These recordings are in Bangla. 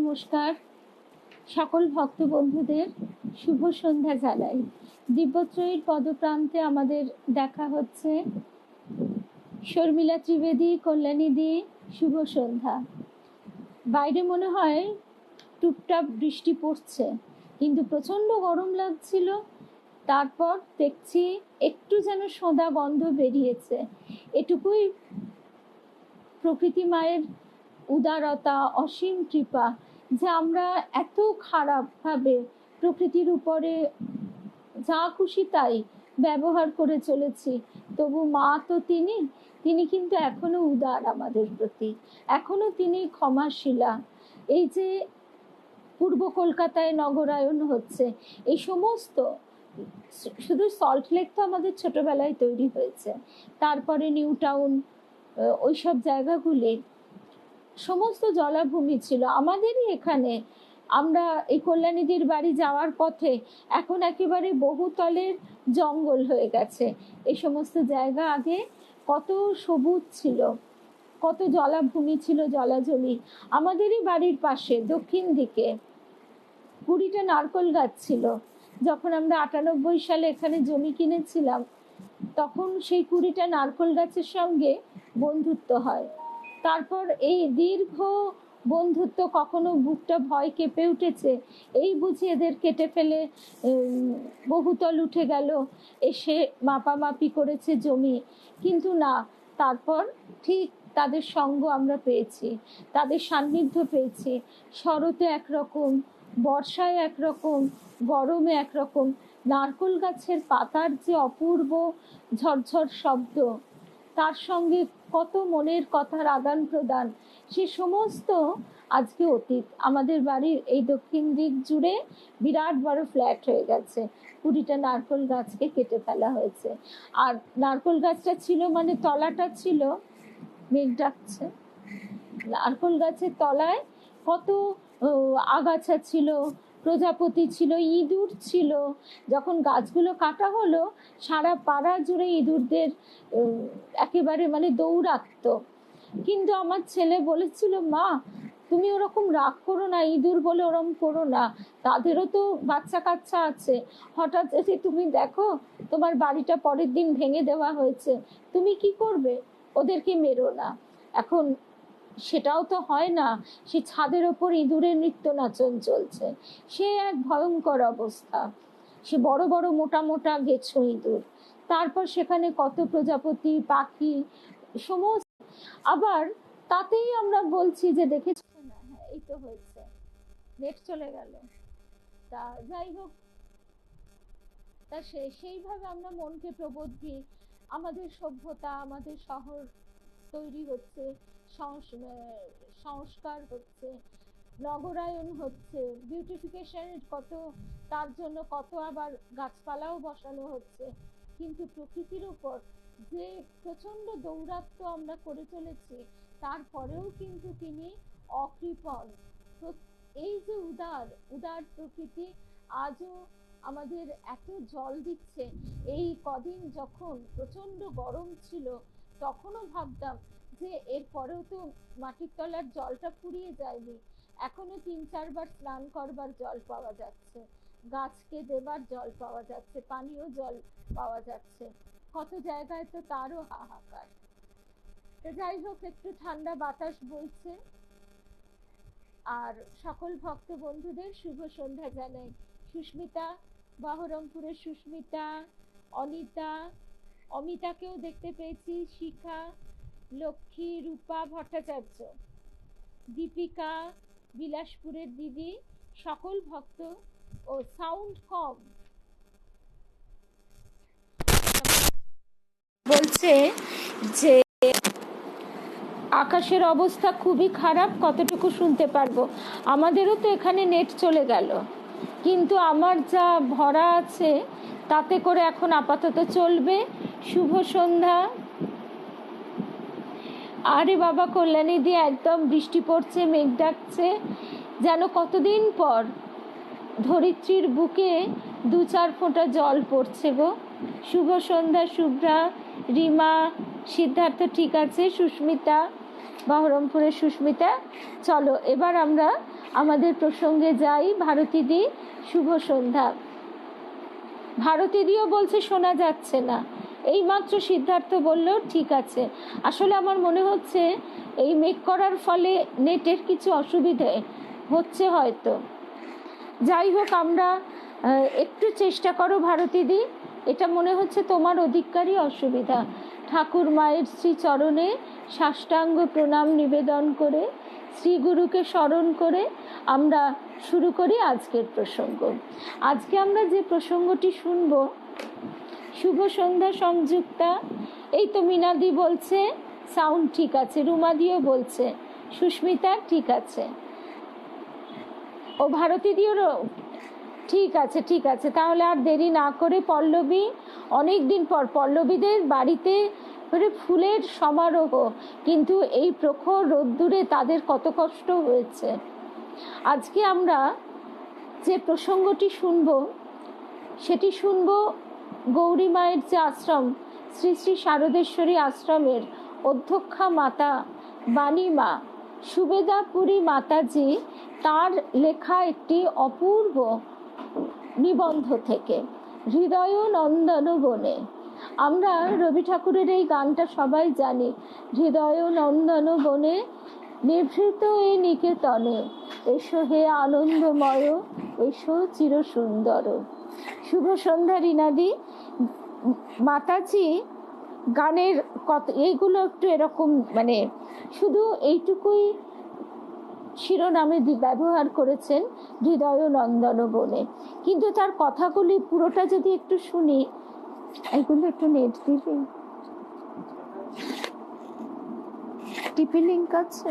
নমস্কার। সকল ভক্ত বন্ধুদের শুভ সন্ধ্যা জানাই। দিব্যত্রয়ীর পদপ্রান্তে আমাদের দেখা হচ্ছে। শর্মিলা ত্রিবেদী, কল্যাণী দি, শুভ সন্ধ্যা। বাইরে মনে হয় টুপটাপ বৃষ্টি পড়ছে, কিন্তু প্রচন্ড গরম লাগছিল। তারপর দেখছি একটু যেন সোঁদা গন্ধ বেরিয়েছে। এটুকুই প্রকৃতি মায়ের উদারতা, অসীম কৃপা যে আমরা এত খারাপভাবে প্রকৃতির উপরে যা খুশি তাই ব্যবহার করে চলেছি, তবু মা তো তিনি কিন্তু এখনো উদার আমাদের প্রতি, এখনো তিনি ক্ষমাশীলা। এই যে পূর্ব কলকাতায় নগরায়ন হচ্ছে, এই সমস্ত, শুধু সল্টলেক তো আমাদের ছোটবেলায় তৈরি হয়েছে, তারপরে নিউ টাউন, ওইসব জায়গাগুলি সমস্ত জলাভূমি ছিল আমাদেরই এখানে। আমরা এই কল্যাণীদির বাড়ি যাওয়ার পথে এখন একেবারে বহুতলের জঙ্গল হয়ে গেছে। এই সমস্ত জায়গা আগে কত সবুজ ছিল, কত জলাভূমি ছিল, জলাজমি। আমাদেরই বাড়ির পাশে দক্ষিণ দিকে 20টা নারকোল গাছ ছিল। যখন আমরা 98 সালে এখানে জমি কিনেছিলাম, তখন সেই 20টা নারকোল গাছের সঙ্গে বন্ধুত্ব হয়। তারপর এই দীর্ঘ বন্ধুত্ব, কখনো বুকটা ভয় কেঁপে উঠেছে, এই বুঝি এদের কেটে ফেলে বহুতল উঠে গেল, এসে মাপামাপি করেছে জমি। কিন্তু না, তারপর ঠিক তাদের সঙ্গ আমরা পেয়েছি, তাদের সান্নিধ্য পেয়েছি। শরতে একরকম, বর্ষায় একরকম, গরমে একরকম। নারকোল গাছের পাতার যে অপূর্ব ঝরঝর শব্দ, তার সঙ্গে কত মনের কথার আদান প্রদান, সে সমস্ত আজকে অতীত। আমাদের বাড়ির এই দক্ষিণ দিক জুড়ে বিরাট বড় ফ্ল্যাট হয়ে গেছে, 20টা নারকোল গাছকে কেটে ফেলা হয়েছে। আর নারকোল গাছটা ছিল মানে তলাটা ছিল, মেঘ ডাকছে, নারকোল গাছের তলায় কত আগাছা ছিল, প্রজাপতি ছিল, ইঁদুর ছিল। যখন গাছগুলো কাটা হলো, সারা পাড়া জুড়ে ইঁদুরদের একেবারে মানে দৌড়াত্ম। কিন্তু আমার ছেলে বলেছিল, মা তুমি ওরকম রাগ করো না, ইঁদুর বলে ওরকম করো না, তাদেরও তো বাচ্চা কাচ্চা আছে। হঠাৎ যদি তুমি দেখো তোমার বাড়িটা পরের দিন ভেঙে দেওয়া হয়েছে, তুমি কি করবে? ওদেরকে মেরো না। এখন সেটাও তো হয় না, সে ছাদের ওপর ইঁদুরের নৃত্য নাচন চলছে, সে এক ভয়ঙ্কর অবস্থা। সে বড় বড় মোটা মোটা গেছো ইঁদুর, তারপর সেখানে কত প্রজাপতি, পাখি, সমস্ত। আবার তাতেই আমরা বলছি যে দেখেছো না, হ্যাঁ এই তো হয়েছে, নেট চলে গেল। তা যাই হোক, তা সেইভাবে আমরা মনকে প্রবোধ দিই। আমাদের সভ্যতা, আমাদের শহর তৈরি হচ্ছে, সংস্কার হচ্ছে, নগরায়ন হচ্ছে, বিউটিফিকেশন কত, তার জন্য কত আবার গাছপালাও বসানো হচ্ছে। কিন্তু প্রকৃতির উপর যে প্রচন্ড দৌরাত্ম্য আমরা করে চলেছি, তারপরেও কিন্তু তিনি অকৃপণ। এই যে উদার প্রকৃতি আজও আমাদের এত জল দিচ্ছে। এই কদিন যখন প্রচন্ড গরম ছিল, তখনও ভাবতাম যে এর পরেও তো মাটির তলার জলটা ফুরিয়ে যায়নি, এখনো 3-4 বার স্নান করবার জল পাওয়া যাচ্ছে, গাছকে দেবার জল পাওয়া যাচ্ছে, পানীয় জল পাওয়া যাচ্ছে। কত জায়গায় তো তারও হাহাকার। যাই হোক, একটু ঠান্ডা বাতাস বইছে। আর সকল ভক্ত বন্ধুদের শুভ সন্ধ্যা জানাই। সুস্মিতা, বহরমপুরের সুস্মিতা, অনিতা, অমিতাকেও দেখতে পেয়েছি, শিখা, লক্ষ্মী, রূপা ভট্টাচার্য, দীপিকা, বিলাসপুরের দিদি, সকল ভক্ত। ও সাউন্ড কম বলছে যে আকাশের অবস্থা খুবই খারাপ, কতটুকু শুনতে পারবো। আমাদেরও তো এখানে নেট চলে গেল, কিন্তু আমার যা ভরা আছে তাতে করে এখন আপাতত চলবে। শুভ সন্ধ্যা। আরে বাবা কল্যাণী দিয়ে একদম বৃষ্টি পড়ছে, মেঘ ডাকছে, যেন কতদিন পর ধরিত্রীর বুকে 2-4 ফোঁটা জল পড়ছে গো। শুভ সন্ধ্যা শুভ্রা, রিমা, সিদ্ধার্থ ঠিক আছে, সুস্মিতা, বহরমপুরের সুস্মিতা। চলো এবার আমরা আমাদের প্রসঙ্গে যাই। ভারতীদি শুভ সন্ধ্যা। ভারতীদিও বলছে শোনা যাচ্ছে না। এইমাত্র সিদ্ধার্থ বলল ঠিক আছে। আসলে আমার মনে হচ্ছে এই মেক করার ফলে নেটের কিছু অসুবিধে হচ্ছে হয়তো। যাই হোক, আমরা একটু চেষ্টা করো ভারতীদি, এটা মনে হচ্ছে তোমার অধিকারই অসুবিধা। ঠাকুর মায়ের শ্রীচরণে সাষ্টাঙ্গ প্রণাম নিবেদন করে শ্রীগুরুকে স্মরণ করে আমরা শুরু করি আজকের প্রসঙ্গ। আজকে আমরা যে প্রসঙ্গটি শুনব, শুভ সন্ধ্যা সংযুক্তা। এই তো মিনাদি বলছে সাউন্ড ঠিক আছে, রুমাদিও বলছে, সুস্মিতা ঠিক আছে, ও ভারতীদিও ঠিক আছে। ঠিক আছে, তাহলে আর দেরি না করে পল্লবী, অনেক দিন পর পল্লবীদের বাড়িতে ফুলের সমারোহ, কিন্তু এই প্রখর রোদ্দুরে তাদের কত কষ্ট হয়েছে। আজকে আমরা যে প্রসঙ্গটি শুনব সেটি শুনব গৌরী মায়ের যে আশ্রম, শ্রী শ্রী শারদেশ্বরী আশ্রমের অধ্যক্ষা মাতা বাণী মা সুবেদাপুরী মাতাজি তার লেখা একটি অপূর্ব নিবন্ধ থেকে, হৃদয় নন্দন বনে। আমরা রবি ঠাকুরের এই গানটা সবাই জানি, হৃদয় নন্দন বনে নিভৃত এ নিকেতনে, এসো হে আনন্দময়, এসো চির সুন্দর। শুভ সন্ধ্যা রিনাদি। মাতাজি গানের এইগুলো একটু এরকম, মানে শুধু এইটুকুই শিরোনামে ব্যবহার করেছেন, হৃদয় নন্দন বনে, কিন্তু তার কথাগুলি পুরোটা যদি একটু শুনি। এগুলো একটু নেট দিবি, টিপি লিঙ্ক আছে।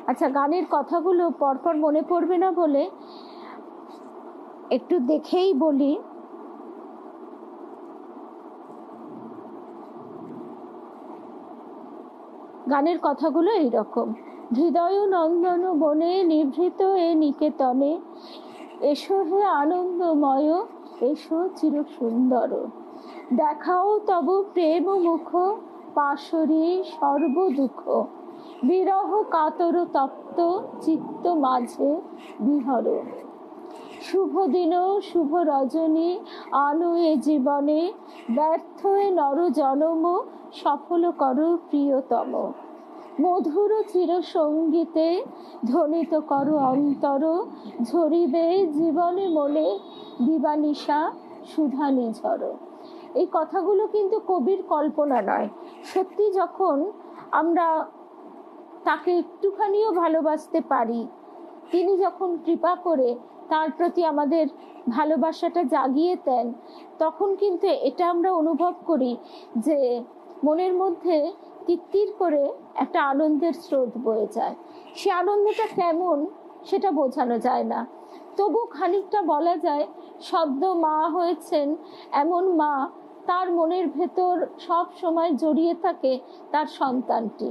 আচ্ছা, গানের কথাগুলো পরপর মনে পড়বে না বলে একটু দেখেই বলি। গানের কথাগুলো এইরকম, হৃদয় নন্দন বনে নিভৃত এ নিকেতনে, এসো হে আনন্দময়, এসো চির সুন্দর। দেখাও তব প্রেম মুখ, পাশরি সর্ব দুঃখ, বিরহ কাতর তপ্ত চিত্ত মাঝে বিহর। শুভ দিন শুভ রজনী, আনো এ জীবনে, ব্যর্থ এ নর জনম, সফল কর প্রিয়তম। মধুর চির সঙ্গীতে ধ্বনিত কর অন্তর, ঝরিবে জীবনে মনে দিবানিশা সুধা নিঝর। এই কথাগুলো কিন্তু কবির কল্পনা নয়, সত্যি যখন আমরা তাকে একটুখানিও ভালোবাসতে পারি, তিনি যখন কৃপা করে তার প্রতি আমাদের ভালোবাসাটা জাগিয়ে দেন, তখন কিন্তু এটা আমরা অনুভব করি যে মনের মধ্যে তিত্তির করে একটা আনন্দের স্রোত বয়ে যায়। সে আনন্দটা কেমন সেটা বোঝানো যায় না, তবু খানিকটা বলা যায় সদ্য মা হয়েছেন এমন মা, তার মনের ভেতর সব সময় জড়িয়ে থাকে তার সন্তানটি।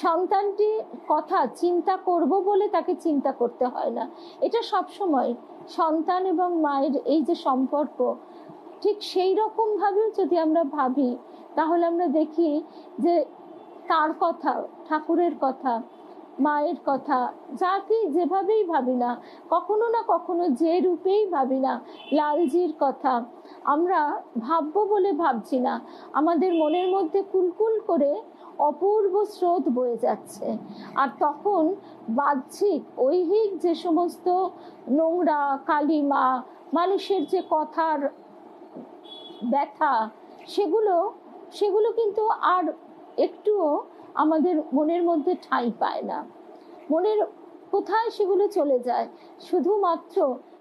সন্তানটি কথা চিন্তা করব বলে তাকে চিন্তা করতে হয় না, এটা সব সময় সন্তান এবং মায়ের এই যে সম্পর্ক, ঠিক সেই রকম ভাবেও যদি আমরা ভাবি, তাহলে আমরা দেখি যে তার কথা, ঠাকুরের কথা, মায়ের কথা, যাকে যেভাবেই ভাবি না, কখনো না কখনো যে রূপেই ভাবি না, লালজির কথা আমরা ভাববো বলে ভাবছি না, আমাদের মনের মধ্যে কুলকুল করে অপূর্ব স্রোত বয়ে যাচ্ছে। আর তখন বাহ্যিক ঐহিক যে সমস্ত নোংরা কালিমা, মানুষের যে কথার ব্যথা, সেগুলো কিন্তু আর একটুও আমাদের মনের মধ্যে ঠাঁই পায় না। মনের কোথায় সেগুলো চলে যায়, শুধুমাত্র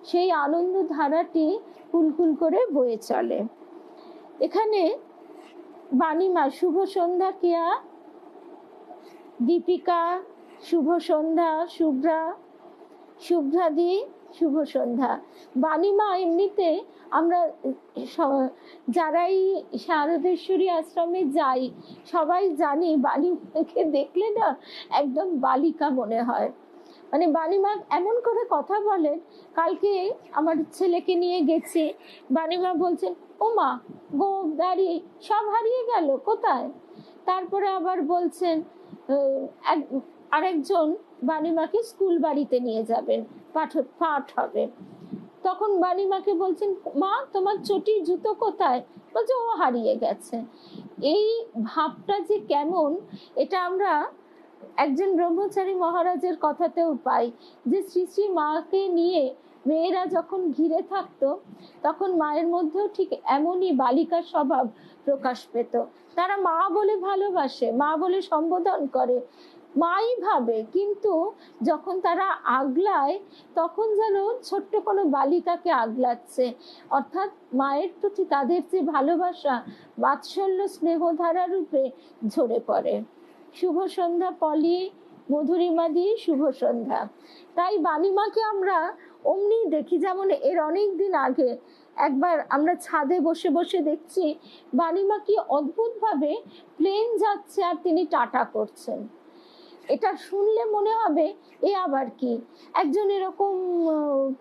সেই আনন্দ ধারাটি কুলকুল করে বয়ে চলে। এখানে বাণীমা শুভ সন্ধ্যা কিয়া, দীপিকা শুভ সন্ধ্যা, শুভ্রাদি শুভ সন্ধ্যা। বাণীমা এমনিতে আমরা যারাই শারদেশ্বরী আশ্রমে যাই সবাই জানি বাণীমাকে দেখলে না একদম বালিকা মনে হয়। মানে বাণীমা এমন করে কথা বলেন, কালকে আমার ছেলেকে নিয়ে গেছি, বাণীমা বলছেন ও মা গোপ দাড়ি সব হারিয়ে গেল কোথায়, তারপরে আবার বলছেন আরেকজন বাণীমাকে স্কুল বাড়িতে নিয়ে যাবেন, পাঠ হবে। তখন বাণীমাকে বলছেন, মা তোমার চটি জুতো কোথায়? বলছে ও হারিয়ে গেছে। এই ভাবটা যে কেমন, এটা আমরা একজন ব্রহ্মচারী মহারাজের কথাতেও পাই, যে শ্রী শ্রী মাকে নিয়ে মেয়েরা যখন ঘিরে থাকতো, তখন মায়ের মধ্যেও ঠিক এমনই বালিকার স্বভাব প্রকাশ পেত। তারা মা বলে ভালোবাসে, মা বলে সম্বোধন করে, মাই ভাবে, কিন্তু যখন তারা আগলায় তখন যেন ছোট্ট কোনো বালিকাকে আগলাচ্ছে। অর্থাৎ মায়ের প্রতি তাদের যে ভালোবাসা, বাৎসল্য স্নেহধারা রূপে ঝরে পড়ে। শুভ সন্ধ্যা পলি, মধুরিমা দিয়ে শুভ সন্ধ্যা। তাই বাণীমাকে আমরা অমনি দেখি, যেমন এর অনেক দিন আগে একবার আমরা ছাদে বসে বসে দেখছি বাণীমা কি অদ্ভুতভাবে প্লেন যাচ্ছে আর তিনি টাটা করছেন। এটা শুনলে মনে হবে এ আবার কি, একজন এরকম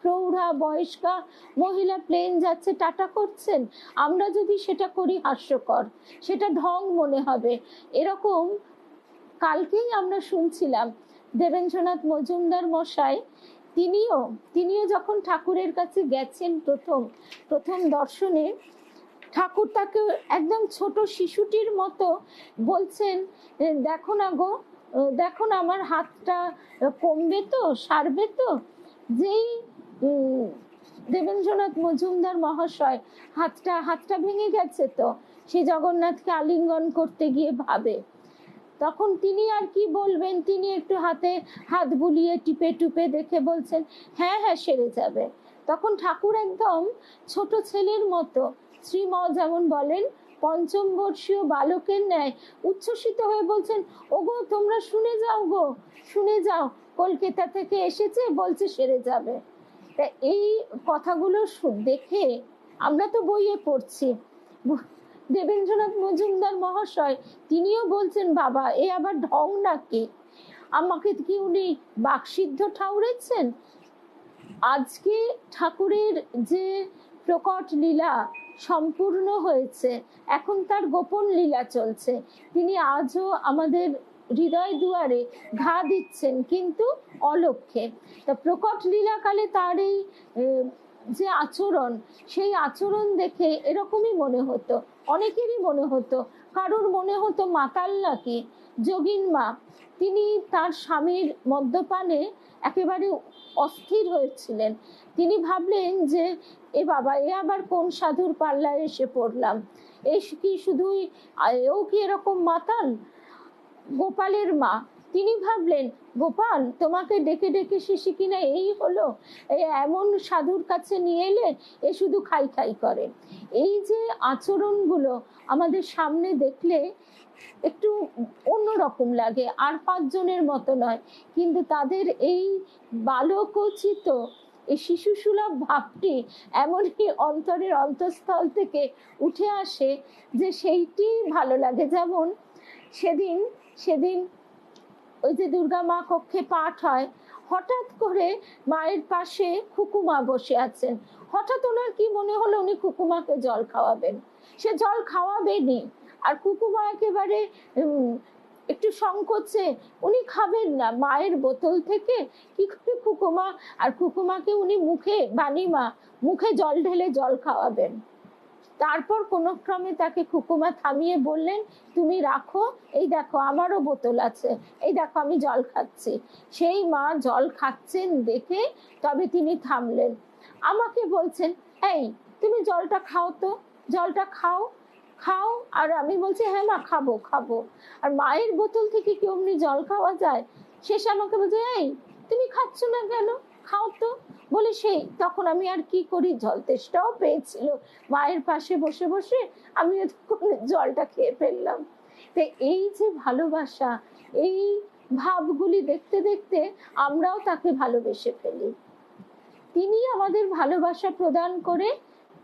প্রৌঢ়া বয়স্কা মহিলা প্লেন যাচ্ছে টাটা করছেন, আমরা যদি সেটা করি হাস্যকর, সেটা ঢং মনে হবে। এরকম কালকেই আমরা শুনছিলাম দেবেন্দ্রনাথ মজুমদার মশাই, তিনিও যখন ঠাকুরের কাছে গেছেন প্রথম দর্শনে, ঠাকুর তাকে একদম ছোট শিশুটির মতো বলছেন, দেখো না গো, দেখো না আমার হাতটা কমবে তো, সারবে তো। যেই দেবেন্দ্রনাথ মজুমদার মহাশয় হাতটা ভেঙে গেছে, তো সে জগন্নাথকে আলিঙ্গন করতে গিয়ে ভাবে, তখন তিনি আর কি বলবেন, তিনি একটু হাতে হাত বুলিয়ে টিপে টুপে দেখে বলছেন, হ্যাঁ হ্যাঁ সেরে যাবে। তখন ঠাকুর একদম ছোট ছেলের মতো, শ্রীম যেমন বলেন পঞ্চম বর্ষীয় বালকের ন্যায় উচ্ছ্বসিত হয়ে বলছেন, ওগো তোমরা শুনে যাও গো, শুনে যাও, কলকাতা থেকে এসেছে, বলছে সেরে যাবে। তা এই কথাগুলো দেখে আমরা তো বইয়ে পড়ছি, দেবেন্দ্রনাথ মজুমদার মহাশয় তিনিও বলছেন, বাবা এ আবার ঢং নাকি, আমাকে কি উনি বাকসিদ্ধ ঠাউরেছেন? আজকে ঠাকুরের যে প্রকট লীলা সম্পূর্ণ হয়েছে, এখন তার গোপন লীলা চলছে, তিনি আজও আমাদের হৃদয় দুয়ারে ঘা দিচ্ছেন, কিন্তু অলক্ষ্যে। তা প্রকট লীলাকালে তার এই যে আচরণ, সেই আচরণ দেখে এরকমই মনে হতো, অনেকেরই মনে হতো, কারোর মনে হতো মাতাল নাকি যোগিন মা, তিনি তার স্বামীর মদ্যপানে একেবারে অস্থির হয়েছিলেন। তিনি ভাবলেন যে এ বাবা, এ আবার কোন সাধুর পাল্লায় এসে পড়লাম, এই কি শুধুই এও কি এরকম মাতাল? গোপালের মা, তিনি ভাবলেন, গোপাল তোমাকে ডেকে ডেকে শেষে কিনা এই হলো, এমন সাধুর কাছে নিয়ে এলে, এ শুধু খাই খাই করে। এই যে আচরণগুলো আমাদের সামনে দেখলে একটু অন্যরকম লাগে, আর পাঁচজনের মতো নয়, কিন্তু তাদের এই বালকোচিত এই শিশু সুলভ ভাবটি এমনই অন্তরের অন্তঃস্থল থেকে উঠে আসে যে সেইটি ভালো লাগে। যেমন সেদিন ওই যে দুর্গা মা কক্ষে পাঠ হয়, হঠাৎ করে মায়ের পাশে খুকুমা বসে আছেন, হঠাৎ ওনার কি মনে হলো উনি খুকুমাকে জল খাওয়াবেন, সে জল খাওয়াবেনি, আর খুকুমা একেবারে একটু সংকোচে উনি খাবেন না, মায়ের বোতল থেকে কি করে খুকুমা, আর খুকুমাকে উনি বাণীমা মুখে জল ঢেলে জল খাওয়াবেন। তারপর কোনো ক্রমে তাকে খুকুমা থামিয়ে বললেন, তুমি রাখো, এই দেখো আমারও বোতল আছে, এই দেখো আমি জল খাচ্ছি। সেই মা জল খাচ্ছেন দেখে তবে তিনি থামলেন, আমাকে বলছেন, এই তুমি জলটা খাও তো, জলটা খাও। আর আমি বলছি, হ্যাঁ মা খাবো খাবো। আর মায়ের বোতল থেকে কি অমনি জল খাওয়া যায়? শেষ আমাকে বলছে, এই তুমি খাচ্ছ না কেন, খাও তো। বলে সেই তখন আমি আর কি করি, জল তেষ্টাও পেয়েছিল, মায়ের পাশে বসে বসে আমি জলটা খেয়ে ফেললাম। তো এই যে ভালোবাসা, এই ভাবগুলি দেখতে দেখতে আমরাও তাকে ভালোবেসে ফেলি। তিনি আমাদের ভালোবাসা প্রদান করে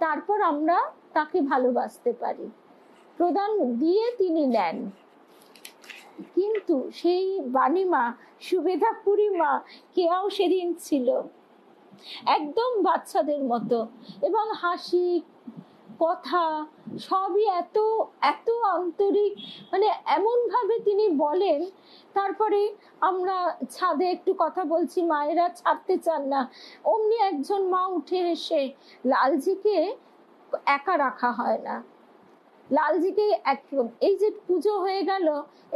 তারপর আমরা তাকে ভালোবাসতে পারি, প্রদান দিয়ে তিনি নেন। কিন্তু সেই বাণীমা, সুবেদাপুরী মা কেয়াও সেদিন ছিল একদম বাচ্চাদের মতো, এবং হাসি কথা সবই এত এত আন্তরিক, মানে এমন ভাবে তিনি বলেন। তারপরে আমরা ছাদে একটু কথা বলছি, মায়েরা ছাড়তে চান না, অমনি একজন মা উঠে এসে, লালজিকে একা রাখা হয় না, লালজিকে এই যে পুজো হয়ে গেল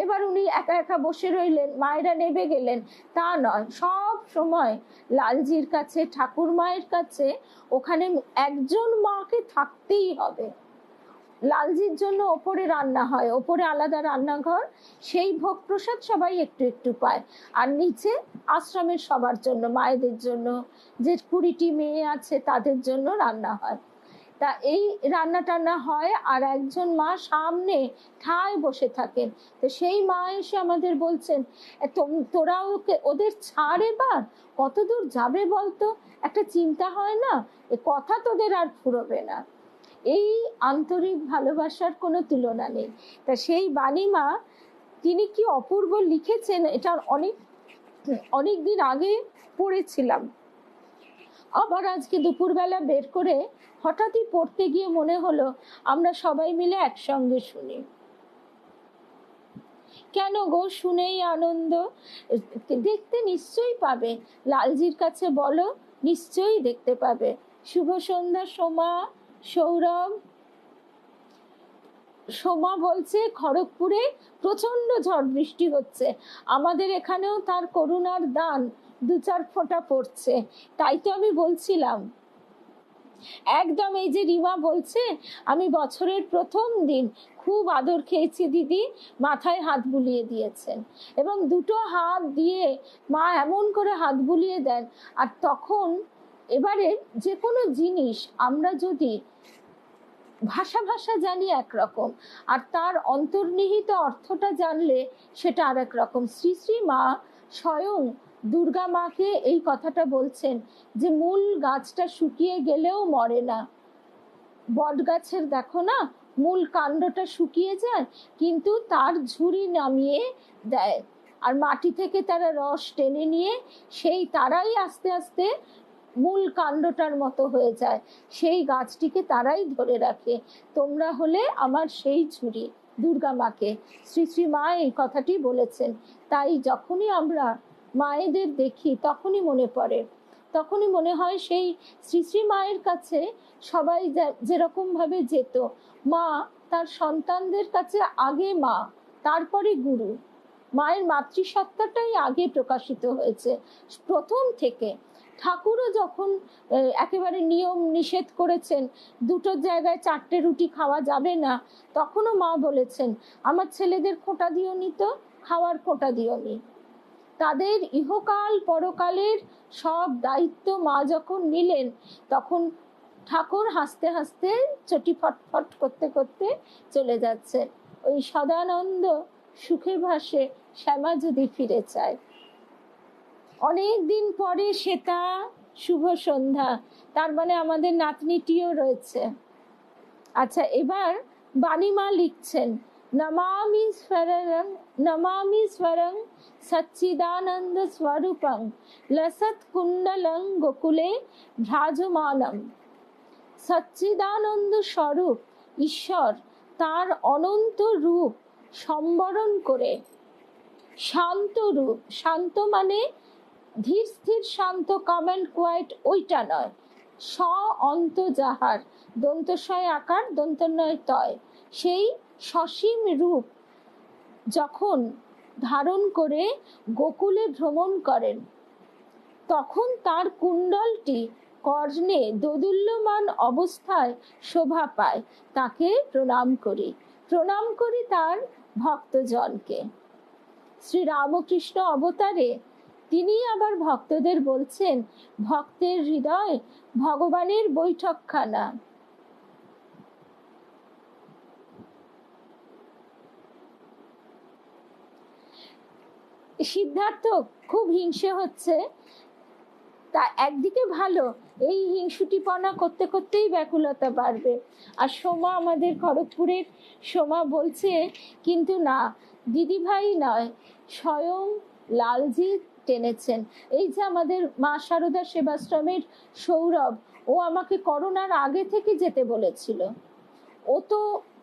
এবার উনি একা একা বসে রইলেন, মায়েরা নেবে গেলেন, তা নয়, সব সময় লালজির কাছে, ঠাকুর মায়ের কাছে ওখানে একজন মাকে থাকতেই হবে। লালজির জন্য ওপরে রান্না হয়, ওপরে আলাদা রান্নাঘর, সেই ভোগ প্রসাদ সবাই একটু একটু পায়, আর নিচে আশ্রমের সবার জন্য, মায়েদের জন্য, যে 20টি মেয়ে আছে তাদের জন্য রান্না হয়। তা এই রান্না টান্না হয়, আর একজন মা সামনে ঠায় বসে থাকেন। তো সেই মা এসে আমাদের বলছেন, তোরা ওদের ছাড়, এবার কত দূর যাবে বলতো, একটা চিন্তা হয় না, এ কথা তোদের আর ফুরবে না। এই আন্তরিক ভালোবাসার কোনো তুলনা নেই। তা সেই বাণীমা তিনি কি অপূর্ব লিখেছেন, এটা অনেক দিন আগে পড়েছিলাম, আবার আজকে দুপুরবেলা বের করে হঠাৎই পড়তে গিয়ে মনে হলো আমরা সবাই মিলে একসঙ্গে শুনি। কেন গো, শুনেই আনন্দ, দেখতে নিশ্চয়ই পাবে, লালজির কাছে বলো, নিশ্চয়ই দেখতে পাবে। শুভ সন্ধ্যা সোমা, সৌরভ। সোমা বলছে খড়গপুরে প্রচন্ড ঝড় বৃষ্টি হচ্ছে, আমাদের এখানেও তার করুণার দান 2-4 ফোঁটা পড়ছে। তাই তো আমি বলছিলাম, একদম এই যে রিমা বলছে, আমি বছরের প্রথম দিন খুব আদর খেয়েছি দিদি, মাথায় হাত বুলিয়ে দিয়েছেন, এবং 2টো হাত দিয়ে মা এমন করে হাত বুলিয়ে দেন। আর তখন এবারে যে কোনো জিনিস আমরা যদি ভাষা জানি একরকম, আর তার অন্তর্নিহিত অর্থটা জানলে সেটা আর এক রকম। শ্রী শ্রী মা স্বয়ং দুর্গা মাকে এই কথাটা বলছেন যে মূল গাছটা শুকিয়ে গেলেও মরে না। বট গাছের দেখো না, মূল কাণ্ডটা শুকিয়ে যায়, কিন্তু তার ঝুড়ি নামিয়ে দেয়, আর মাটি থেকে তারা রস টেনে নিয়ে সেই তারাই আস্তে আস্তে মূল কাণ্ডটার মতো হয়ে যায়, সেই গাছটিকে তারাই ধরে রাখে। তোমরা হলে আমার সেই ঝুড়ি, দুর্গা মাকে শ্রী শ্রী মা এই কথাটি বলেছেন। তাই যখনই আমরা মায়েদের দেখি তখনই মনে পড়ে, তখনই মনে হয় সেই শ্রী শ্রী মায়ের কাছে সবাই যেরকম ভাবে যেত, মা তার সন্তানদের কাছে আগে মা, তারপরে গুরু। মায়ের মাতৃসত্তাটাই আগে প্রকাশিত হয়েছে প্রথম থেকে। ঠাকুরও যখন একেবারে নিয়ম নিষেধ করেছেন, 2টোর জায়গায় 4টে রুটি খাওয়া যাবে না, তখনও মা বলেছেন আমার ছেলেদের খোঁটা দিও নি, তো খাওয়ার খোঁটা দিও নি। তাদের ইহকাল পরকালের সব দায়িত্ব মা যখন নিলেন, তখন ঠাকুর হাসতে হাসতে চটি ফটফট করতে করতে চলে যাচ্ছে, ওই সদানন্দ সুখে ভাসে শ্যামা যদি ফিরে চায়। অনেক দিন পরে শ্বেতা, শুভ সন্ধ্যা, তার মানে আমাদের নাতনিটিও রয়েছে। আচ্ছা, এবার বাণীমা লিখছেন, নমামি স্বরং সচ্চিদানন্দ স্বরূপং লসৎ কুণ্ডলং গোকুলে ভ্রাজমানম। সচ্চিদানন্দ স্বরূপ ঈশ্বর তার অনন্ত রূপ সম্বরণ করে, শান্ত রূপ, শান্ত মানে ধীর স্থির শান্ত, কাম অ্যান্ড কোয়াইট ওইটা নয়, স অন্ত যাহার, দন্তস্বয় আকার দন্তন্বয় তয়, সেই সসীম রূপ যখন ধারণ করে গোকুলে ভ্রমণ করেন, তখন তার কুণ্ডলটি কর্ণে দোদুল্যমান অবস্থায় শোভা পায়। তাকে প্রণাম করি তার ভক্তজনকে। শ্রী রামকৃষ্ণ অবতারে তিনি আবার ভক্তদের বলছেন, ভক্তের হৃদয় ভগবানের বৈঠকখানা। সিদ্ধার্থ খুব হিংসে হচ্ছে, তা একদিকে ভালো, এই হিংসুটিপনা করতে করতেই ব্যাকুলতা বাড়বে। আর সোমা, আমাদের খড়গপুরের সোমা বলছে, কিন্তু না, দিদি ভাই নয়, স্বয়ং লালজি টেনেছেন। এই যে আমাদের মা শারদা সেবাশ্রমের সৌরভ, ও আমাকে করোনার আগে থেকে যেতে বলেছিল, ও তো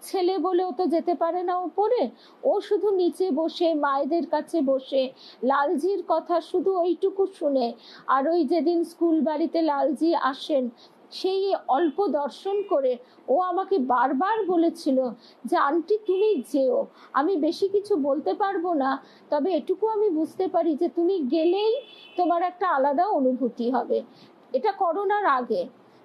ছেলে বলে ও তো যেতে পারে না উপরে, ও শুধু নিচে বসে মায়েদের কাছে বসে লালজির কথা শুধু ওইটুকু শুনে, আর ওই যেদিন স্কুল বাড়িতে লালজি আসেন সেই অল্প দর্শন করে ও আমাকে বারবার বলেছিল যে আন্টি তুমি যেও, আমি বেশি কিছু বলতে পারবো না, তবে এটুকু আমি বুঝতে পারি যে তুমি গেলেই তোমার একটা আলাদা অনুভূতি হবে। এটা করোনার আগে।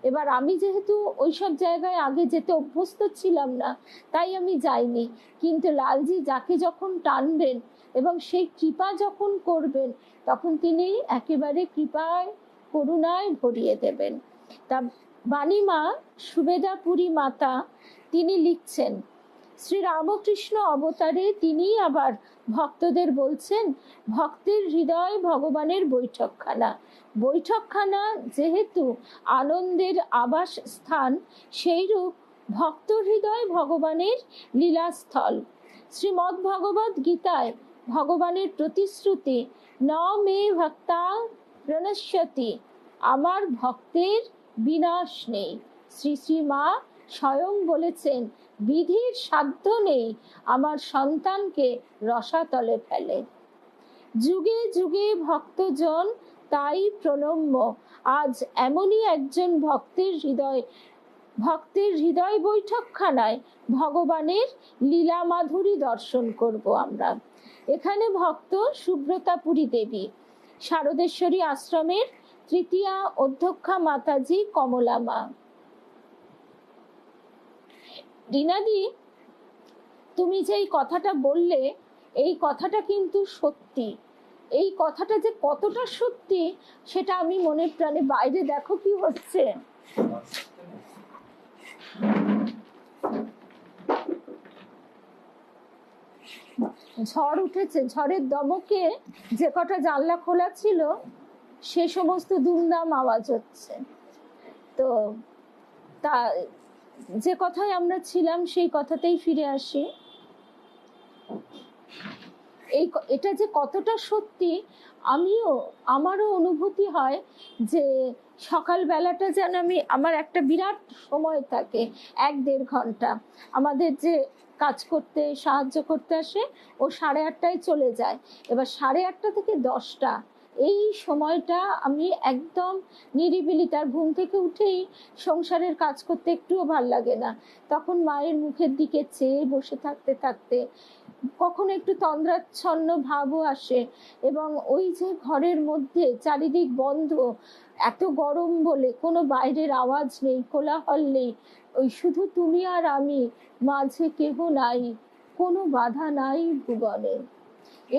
এবার আমি যেহেতু ওইসব জায়গায় আগে যেতে অভ্যস্ত ছিলাম না, তাই আমি যাইনি। কিন্তু লালজি যাকে যখন টানবেন এবং সেই কৃপা যখন করবেন, তখন তিনি একেবারে কৃপায় করুণায় ভরিয়ে দেবেন। তা বাণীমা সুবেদাপুরী মাতা তিনি লিখছেন, শ্রী রামকৃষ্ণ অবতারে তিনি আবার ভক্তদের বলছেন, ভক্তের হৃদয় ভগবানের বৈঠকখানা। বৈঠকখানা যেহেতু আনন্দের আবাস স্থান, সেইরূপ ভক্ত হৃদয় ভগবানের লীলাস্থল। শ্রীমদ্ ভগবদ গীতায় ভগবানের প্রতিশ্রুতি, ন মে ভক্তা প্রণশ্যতি, আমার ভক্তের বিনাশ নেই। শ্রী শ্রী মা স্বয়ং বলেছেন, বিধির সাধ্য নেই আমার সন্তানকে রসাতলে ফেলে। যুগে যুগে ভক্তজন তাই প্রণম্য। আজ এমনই একজন ভক্তের হৃদয় বৈঠকখানায় ভগবানের লীলা মাধুরী দর্শন করব আমরা। এখানে ভক্ত সুব্রতাপুরী দেবী, শারদেশ্বরী আশ্রমের তৃতীয়া অধ্যক্ষা মাতাজি কমলা মা। রিনাদি, তুমি যে এই কথাটা বললে, এই কথাটা কিন্তু সত্যি। এই কথাটা যে কতটা সত্যি সেটা আমি মনে প্রাণে, বাইরে দেখো কি হচ্ছে, ঝড় উঠেছে। ঝড়ের দমকে যে কটা জানলা খোলা ছিল সে সমস্ত দুমদাম আওয়াজ হচ্ছে। তো তা যে কথায় আমরা ছিলাম সেই কথাতেই ফিরে আসি। এটা যে কতটা সত্যি, আমারও অনুভূতি হয় যে সকালবেলাটা যেন আমার একটা বিরাট সময় থাকে, 1-1.5 ঘন্টা। আমাদের যে কাজ করতে সাহায্য করতে আসে ও 8:30টায় চলে যায়। এবার 8:30 থেকে 10টা এই সময়টা আমি একদম নিরিবিলি, তার ঘুম থেকে উঠেই সংসারের কাজ করতে একটুও ভাল লাগে না। তখন মায়ের মুখের দিকে চেয়ে বসে থাকতে থাকতে কখনো একটু তন্দ্রাচ্ছন্ন ভাবও আসে, এবং ওই যে ঘরের মধ্যে চারিদিক বন্ধ, এত গরম বলে কোনো বাইরের আওয়াজ নেই, কোলাহল নেই, ওই শুধু তুমি আর আমি, মাঝে কেহ নাই, কোনো বাধা নাই ভুবনে।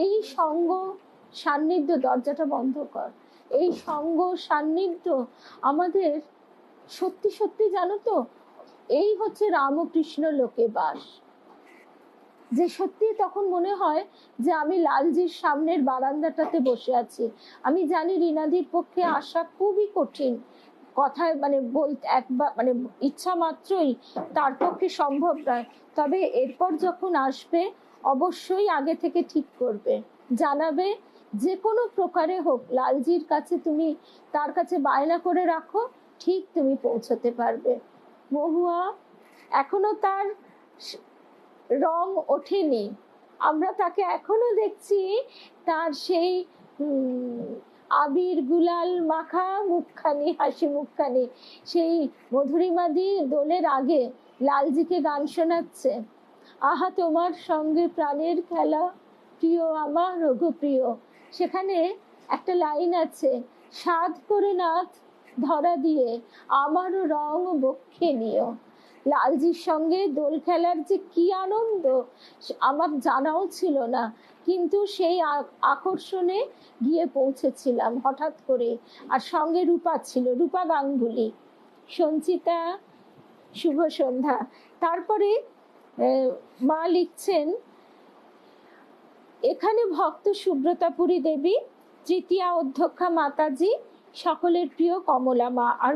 এই সঙ্গ সান্নিধ্য, দরজাটা বন্ধ কর, এই সঙ্গ সান্নিধ্য আমাদের সত্যি সত্যি, জানো তো, এই হচ্ছে রামকৃষ্ণ লোকে বাস। যে সত্যি তখন মনে হয় যে আমি লালজির সামনের বারান্দাটাতে বসে আছি। আমি জানি রিনাদির পক্ষে আসা খুবই কঠিন, কথায় বলতে একবার ইচ্ছা মাত্রই তার পক্ষে সম্ভব নয়। তবে এরপর যখন আসবে অবশ্যই আগে থেকে ঠিক করবে, জানাবে, যে কোনো প্রকারে হোক লালজির কাছে তুমি তার কাছে বায়না করে রাখো, ঠিক তুমি পৌঁছতে পারবে। মহুয়া এখনো তার রং ওঠেনি, আমরা তাকে এখনো দেখছি তার সেই আবির গুলাল মাখা মুখখানি, হাসি মুখখানি। সেই মধুরিমাদি দোলের আগে লালজিকে গান শোনাচ্ছে, আহা তোমার সঙ্গে প্রাণের খেলা, প্রিয় আমার রঘুপ্রিয়। সেখানে একটা লাইন আছে, সাধ করে নাথ ধরা দিয়ে আমারও রং বক্ষে নিও। লালজির সঙ্গে দোল খেলার যে কি আনন্দ আমার জানাও ছিল না, কিন্তু সেই আকর্ষণে গিয়ে পৌঁছেছিলাম হঠাৎ করে। আর সঙ্গে রূপা ছিল, রূপা গাঙ্গুলি। সঞ্চিতা, শুভ সন্ধ্যা। তারপরে মা লিখছেন, এখানে ভক্ত সুব্রতাপুরী দেবী, তৃতীয়া অধ্যক্ষা মাতাজি, সকলের প্রিয় কমলা মা, আর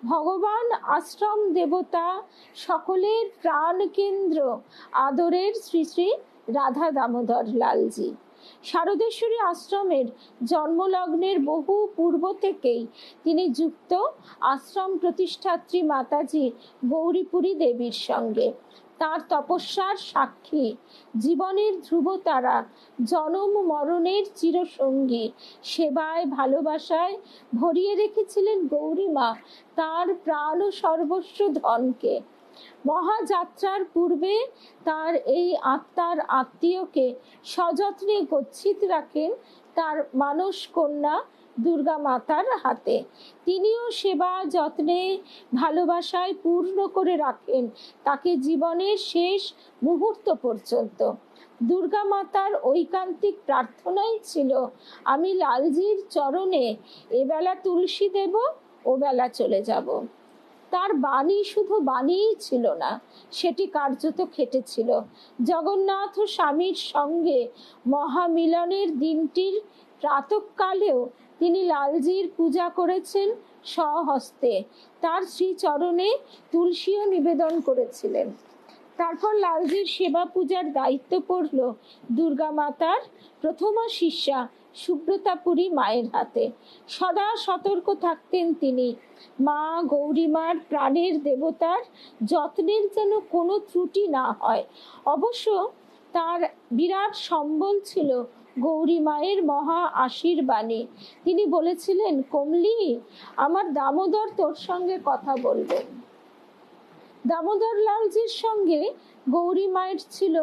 ভগবান আশ্রম দেবতা, সকলের প্রাণ কেন্দ্র, আদরের শ্রী শ্রী রাধা দামোদর লালজি। শারদেশ্বরী আশ্রমের জন্মলগ্নের বহু পূর্ব থেকেই তিনি যুক্ত আশ্রম প্রতিষ্ঠাত্রী মাতাজি গৌরীপুরী দেবীর সঙ্গে। তার তপস্যার সাক্ষী, জীবনের ধ্রুবতারা, জনম মরণের চিরসঙ্গী, সেবায় ভালোবাসায় ভরিয়ে রেখেছিলেন গৌরীমা তার প্রাণ ও সর্বস্ব ধনকে। মহাযাত্রার পূর্বে তার এই আত্মার আত্মীয়কে সযত্নে গচ্ছিত রাখেন তার মানস কন্যা দুর্গা মাতার হাতে। তিনিও সেবা যত্নে ভালোবাসায় পূর্ণ করে রাখেন তাকে জীবনের শেষ মুহূর্ত পর্যন্ত। দুর্গা মাতার ঐকান্তিক প্রার্থনাই ছিল, আমি লালজির চরণে এবেলা তুলসী দেব, ওবেলা চলে যাব। তার বাণী শুধু বাণীই ছিল না, সেটি কার্যত খেটেছিল। জগন্নাথ স্বামীর সঙ্গে মহামিলনের দিনটির প্রাতঃকালেও তিনি লালজির পূজা করেছেন স্বহস্তে, তার শ্রীচরণে তুলসীও নিবেদন করেছিলেন। তারপর লালজির সেবা পূজার দায়িত্ব পড়ল দুর্গা মাতার প্রথমা শিষ্যা সুব্রতাপুরী মায়ের হাতে। সদা সতর্ক থাকতেন তিনি, মা গৌরীমার প্রাণের দেবতার যত্নের যেন কোনো ত্রুটি না হয়। অবশ্য তার বিরাট সম্বল ছিল গৌরী মায়ের মহা আশীর্বাণী। তিনি বলেছিলেন, কমলি, আমার দামোদর তোর সঙ্গে কথা বলবেন। দামোদর লালজির সঙ্গে গৌরী মায়ের ছিল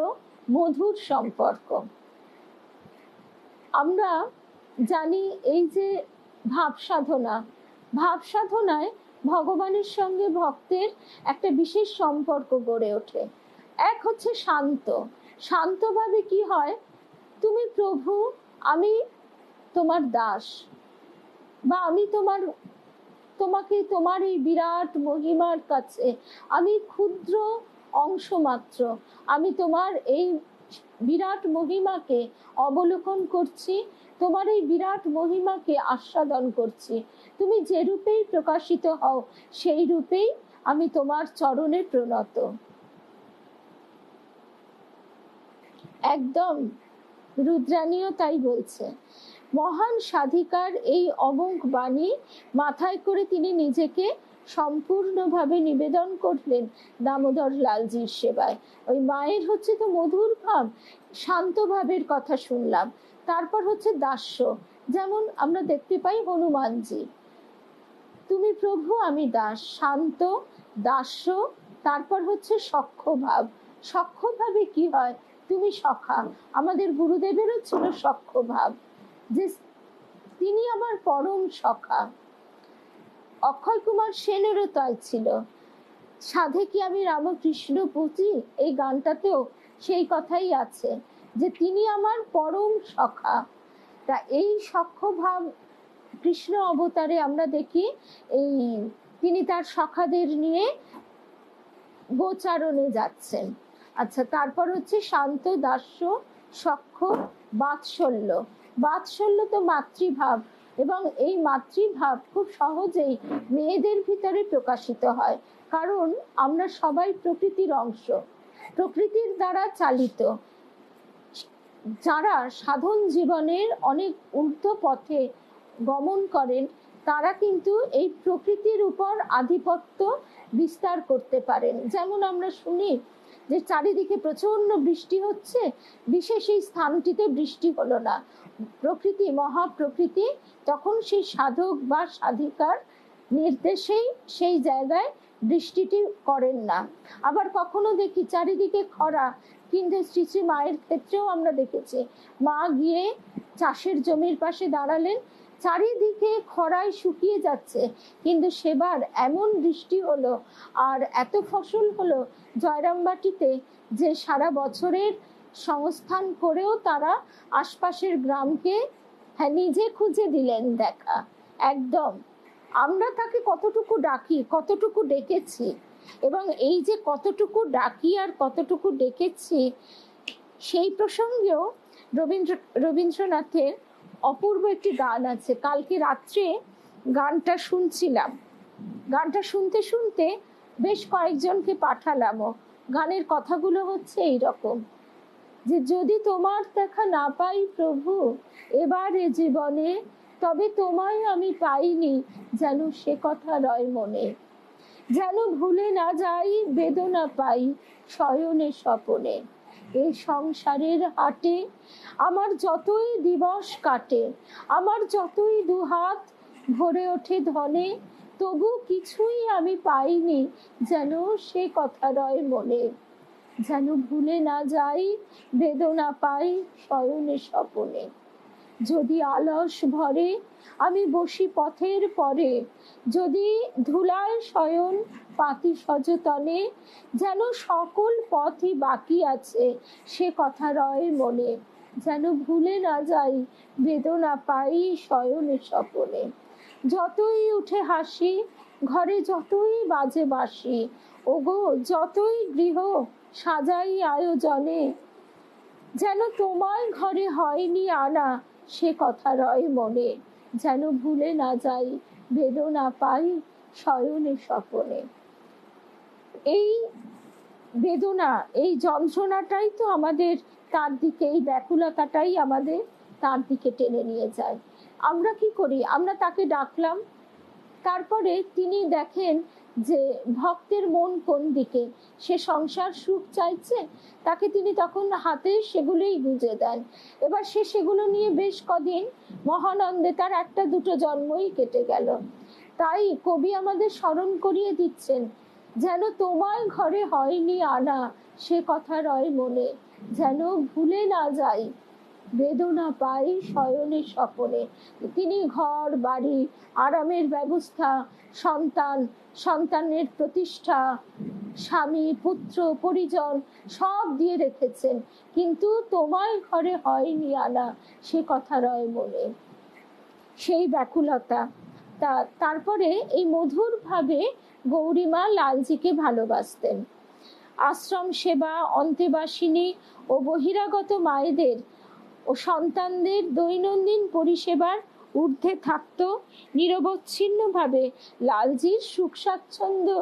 মধুর সম্পর্ক। আমরা জানি এই যে ভাব সাধনায় ভগবানের সঙ্গে ভক্তের একটা বিশেষ সম্পর্ক গড়ে ওঠে। এক হচ্ছে শান্তভাবে কি হয়, তুমি প্রভু, আমি তোমার দাস, বা আমি তোমাকে তোমার এই বিরাট মহিমার কাছে আমি ক্ষুদ্র অংশ মাত্র, আমি তোমার এই বিরাট মহিমাকে অবলোকন করছি, তোমার এই বিরাট মহিমাকে আস্বাদন করছি। তুমি যে রূপেই প্রকাশিত হও সেই রূপেই আমি তোমার চরণে প্রণত। একদম রুদ্রাণীও তাই বলছে। মহান সাধিকার এই অমোঘ বাণী মাথায় করে তিনি নিজেকে সম্পূর্ণভাবে নিবেদন করলেন দামোদর লালজির সেবায়। ওই মায়ের হচ্ছে তো মধুর ভাব, শান্ত ভাবের কথা শুনলাম। তারপর হচ্ছে দাস্য, যেমন আমরা দেখতে পাই হনুমানজি, তুমি প্রভু আমি দাস, শান্ত দাস্য। তারপর হচ্ছে সখ্য ভাবে কি হয়, তুমি সখা। আমাদের গুরুদেবেরও ছিল সখ্য ভাব, যে তিনি আমার পরম সখা। অক্ষয় কুমার সেনেরও তাই ছিল, সাধে কি আমি রামকৃষ্ণ পুঁজি, এই গানটাতেও সেই কথাই আছে যে তিনি আমার পরম সখা। তা এই সখ্য ভাব কৃষ্ণ অবতারে আমরা দেখি, এই তিনি তার সখাদের নিয়ে গোচারণে যাচ্ছেন। আচ্ছা, তারপর হচ্ছে শান্ত দাস্য সখ্য বাৎসল্য তো মাতৃভাব, এবং এই মাতৃভাব খুব সহজেই মেয়েদের ভিতরে প্রকাশিত হয়, কারণ আমরা সবাই প্রকৃতির অংশ, প্রকৃতির দ্বারা চালিত। যারা সাধন জীবনের অনেক ঊর্ধ্ব পথে গমন করেন তারা কিন্তু এই প্রকৃতির উপর আধিপত্য বিস্তার করতে পারেন। যেমন আমরা শুনি যে চারিদিকে প্রচন্ড বৃষ্টি হচ্ছে, বিশেষ এই স্থানটিতে বৃষ্টি হলো না, প্রকৃতি মহাপ্রকৃতি তখন সেই সাধক বা সাধিকার নির্দেশেই সেই জায়গায় বৃষ্টিটি করেন না। আবার কখনো দেখি চারিদিকে খরা, কিন্তু শ্রী শ্রী মায়ের ক্ষেত্রেও আমরা দেখেছি, মা গিয়ে চাষের জমির পাশে দাঁড়ালেন, চারিদিকে খরায় শুকিয়ে যাচ্ছে, কিন্তু সেবার এমন বৃষ্টি হলো আর এত ফসল হলো জয়রামবাটিতে যে সারা বছরের সংস্থান করেও তারা আশপাশের গ্রামকে নিজে খুঁজে দিলেন দেখা। একদম আমরা তাকে কতটুকু ডাকি, কতটুকু ডেকেছি, এবং এই যে কতটুকু ডাকি আর কতটুকু ডেকেছি সেই প্রসঙ্গেও রবীন্দ্রনাথের অপূর্ব একটি গান আছে। কালকে রাত্রে গানটা শুনছিলাম, গানটা শুনতে শুনতে বেশ কয়েকজনকে পাঠালামও। গানের কথাগুলো হচ্ছে এইরকম, যে যদি তোমার দেখা না পাই প্রভু এবার এ জীবনে, তবে তোমায় আমি পাইনি যেন সে কথা রয় মনে। যেন ভুলে না যাই বেদনা পাই শয়নে স্বপনে। এই সংসারের হাটে আমার যতই দিবস কাটে, আমার যতই দুহাত ভরে ওঠে ধনে, তবু কিছুই আমি পাইনি যেন সে কথা রয় মনে। যেন ভুলে না যাই বেদনা পাই শয়নে স্বপনে। যদি আলস ভরে আমি বসি পথের পরে, যদি ধুলায় শয়ন পাতি সযতনে, যেন সকল পথই বাকি আছে সে কথা রয় মনে। যেন ভুলে না যাই বেদনা পাই শয়নে স্বপনে। যতই উঠে হাসি ঘরে, যতই বাজে বাঁশি, ওগো যতই গৃহ সাজাই আয়োজনে, যেন তোমায় ঘরে হয়নি আনা সে কথা রয় মনে। যেন ভুলে না যাই বেদনা পাই শয়নে স্বপনে। এই বেদনা, এই যন্ত্রণাটাই তো আমাদের তার দিকে, এই ব্যাকুলতাটাই আমাদের তার দিকে টেনে নিয়ে যায়। আমরা কি করি? আমরা তাকে ডাকলাম, তারপরে তিনি দেখেন যে ভক্তের মন কোন দিকে, সে সংসার সুখ চাইছে, তাকে তিনি তখন হাতে সেগুলোই গুঁজে দেন। এবার সে সেগুলো নিয়ে বেশ কদিন মহানন্দে তার একটা দুটো জন্মই কেটে গেল। তাই কবি আমাদের স্মরণ করিয়ে দিচ্ছেন, যেন তোমায় ঘরে হয়নি আনা সে কথা রয় মনে। যেন ভুলে না যাই বেদনা পাই শয়নে স্বপনে। তিনি ঘর বাড়ি, আরামের ব্যবস্থা, সন্তান, সন্তানের প্রতিষ্ঠা, স্বামী পুত্র পরিজন সব দিয়ে রেখেছেন, কিন্তু তোমায় ঘরে হয়নি আনা সে কথা রয় মনে। সেই ব্যাকুলতা। তারপরে এই মধুর ভাবে গৌরীমা লালজিকে ভালোবাসতেন। আশ্রম সেবা, অন্তেবাসিনী ও বহিরাগত মায়েদের ও সন্তানদের দৈনন্দিন পরিষেবার ঊর্ধ্বে থাকত নিরবচ্ছিন্নভাবে লালজির সুখ স্বাচ্ছন্দ্য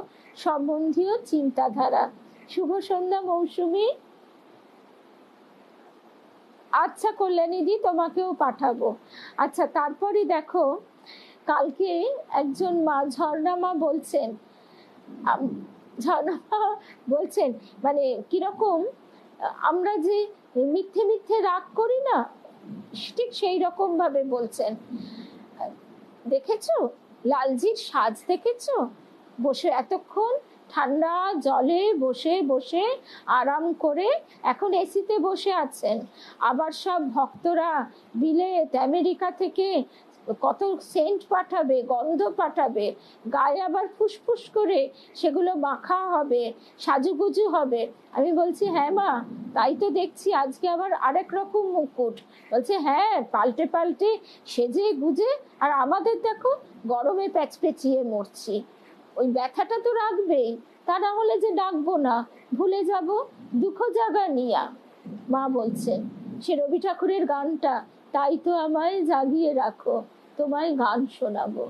সম্বন্ধীয় চিন্তাধারা। শুভ সন্ধ্যা মৌসুমী। আচ্ছা কল্যাণীদি, তোমাকেও পাঠাবো। আচ্ছা, তারপরে দেখো কালকে একজন মা, ঝর্ণা মা বলছেন, ঝর্ণা মা বলছেন মানে কিরকম আমরা যে মিথ্যে মিথ্যে রাগ করি না, ঠিক সেই রকম ভাবে বলছেন। দেখেছো লালজির সাজ? দেখেছো বসে এতক্ষণ ঠান্ডা জলে বসে বসে আরাম করে এখন এসিতে বসে আছেন। আবার সব ভক্তরা বিলেত আমেরিকা থেকে কত সেন্ট পাঠাবে, গন্ধ পাঠাবে, গায়ে আবার ফুসফুস করে সেগুলো মাখা হবে, সাজুগুজু হবে। আমি বলছি হ্যাঁ মা, তাই তো দেখছি আজকে আবার আরেক রকম মুকুট। বলছে হ্যাঁ, পাল্টে পাল্টে সেজে গুজে, আর আমাদের দেখো গরমে প্যাচপেচিয়ে মরছি। ওই ব্যথাটা তো রাখবেই, তা না হলে যে ডাকবো না, ভুলে যাব। দুঃখ জাগা নিয়া মা বলছেন, সে রবি ঠাকুরের গানটা, তাই তো আমায় জাগিয়ে রাখো তোমায় গান শোনাবো।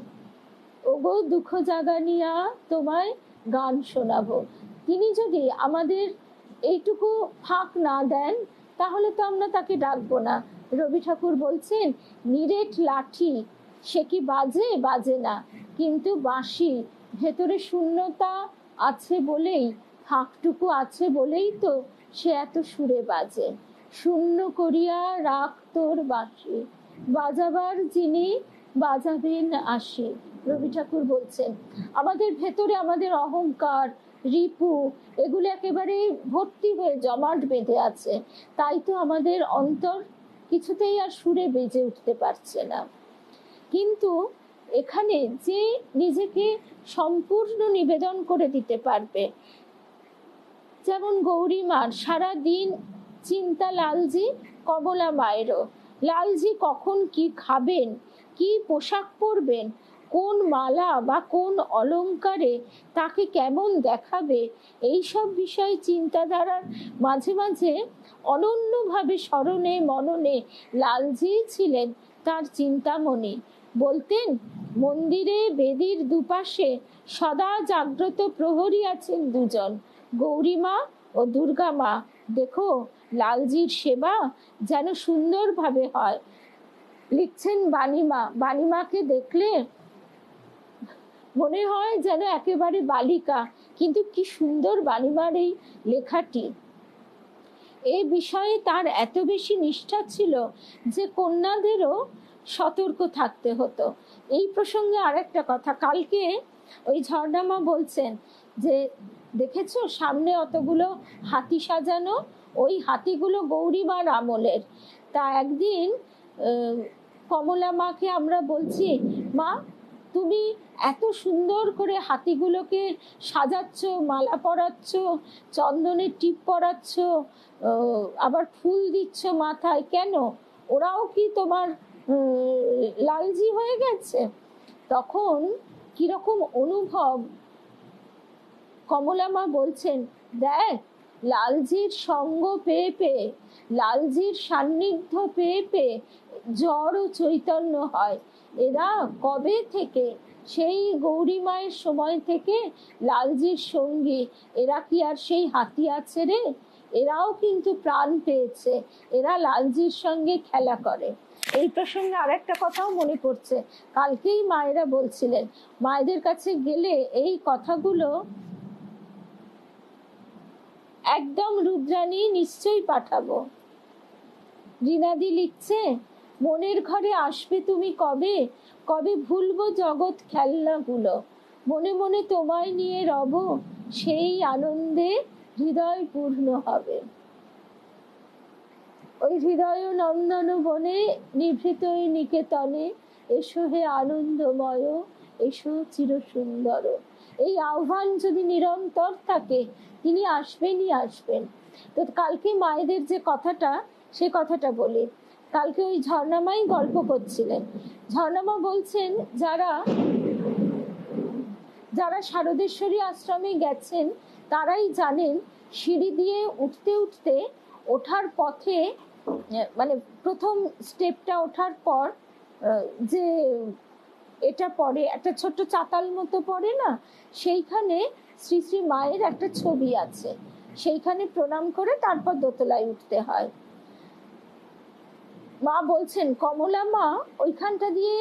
ওগো দুঃখ জাগা নিয়া তোমায় গান শোনাবো। তিনি যদি আমাদের এইটুকু ফাঁক না দেন, তাহলে তো আমরা তাকে ডাকবো না। রবি ঠাকুর বলছেন, নিরেট লাঠি সে কি বাজে? বাজে না, কিন্তু বাঁশি ভেতরে শূন্যতা আছে বলেই, ফাঁকটুকু আছে বলেই তো সে এত সুরে বাজে। শূন্য করিয়া রাখ তোর বাঁশি, বাজাবার যিনি বাজাবেন আসি। রবি ঠাকুর বলছেন আমাদের ভেতরে আমাদের অহংকার, রিপু, এগুলো একেবারে ভর্তি হয়ে জমাট বেঁধে আছে, তাই তো আমাদের অন্তর কিছুতেই আর সুরে বেজে উঠতে পারছে না। কিন্তু এখানে যে নিজেকে সম্পূর্ণ নিবেদন করে দিতে পারবে, যেমন গৌরীমার সারা দিন চিন্তা লালজি, কমলা মায়েরও। লালজি কখন কি খাবেন, কি পোশাক পরবেন, কোন মালা বা কোন অলংকারে তাকে কেমন দেখাবে, এই সব বিষয় চিন্তাধারার মাঝে মাঝে অনন্যভাবে স্মরণে মননে লালজি ছিলেন তার চিন্তামণি। বলতেন, মন্দিরে বেদির দুপাশে সদা জাগ্রত প্রহরী আছেন দুজন, গৌরীমা ও দুর্গা মা, দেখো লালজির সেবা যেন সুন্দরভাবে হয়। লিখছেন বাণীমা, বাণীমাকে দেখলে মনে হয় যেন একেবারে বালিকা, কিন্তু কি সুন্দর বাণীমার এই লেখাটি। এই বিষয়ে তার এত বেশি নিষ্ঠা ছিল যে কন্যাদেরও সতর্ক থাকতে হতো। এই প্রসঙ্গে আরেকটা কথা, কালকে ওই ঝর্ণামা বলছেন যে দেখেছো সামনে অতগুলো হাতি সাজানো, ওই হাতিগুলো গৌরীমার আমলের। তা একদিন কমলা মাকে আমরা বলছি, মা তুমি এত সুন্দর করে হাতিগুলোকে সাজাচ্ছ, মালা পরাচ্ছ, চন্দনের টিপ পরাচ্ছ, আবার ফুল দিচ্ছ মাথায়, কেন? ওরাও কি তোমার লালজি হয়ে গেছে? তখন কিরকম অনুভব, কমলা মা বলছেন, দেখ লালজির সঙ্গ পেয়ে পেয়ে, লালজির সান্নিধ্য পেয়ে পেয়ে জড় ও চৈতন্য হয়। এরা কবে থেকে, সেই গৌরী মায়ের সময় থেকে লালজির সঙ্গী। এরা কি আর সেই হাতি আছে রে? এরাও কিন্তু প্রাণ পেয়েছে, এরা লালজির সঙ্গে খেলা করে। এই প্রসঙ্গে আরেকটা কথাও মনে পড়ছে, কালকেই মায়েরা বলছিলেন, মায়েদের কাছে গেলে এই কথাগুলো একদম রুদ্রাণী নিশ্চয়ই পাঠাবো। রিনাদি লিখছে, মনের ঘরে আসবে তুমি কবে, কবে ভুলবো জগৎ খেলনাগুলো, মনে মনে তোমায় নিয়ে রব, সেই আনন্দে হৃদয় পূর্ণ হবে। ওই হৃদয় নন্দন বনে নিভৃত নিকেতনে, এসো হে আনন্দময়, এসো চির সুন্দর। এই আহ্বান যদি নিরন্তর থাকে, তিনি আসবেনই আসবেন। তো কালকে মায়েদের যে কথাটা, সে কথাটা বলি। কালকে ওই ঝর্ণামাই গল্প করছিলেন। ঝর্ণামা বলছেন, যারা যারা শারদেশ্বরী আশ্রমে গেছেন তারাই জানেন, সিঁড়ি দিয়ে উঠতে উঠতে ওঠার পথে, মানে প্রথম স্টেপটা ওঠার পর যে এটা পড়ে, একটা ছোট্ট চাতাল মতো পড়ে না, সেইখানে শ্রী শ্রী মায়ের একটা ছবি আছে, সেইখানে প্রণাম করে তারপর দোতলায় উঠতে হয়। মা বলছেন কমলা মা ওইখানটা দিয়ে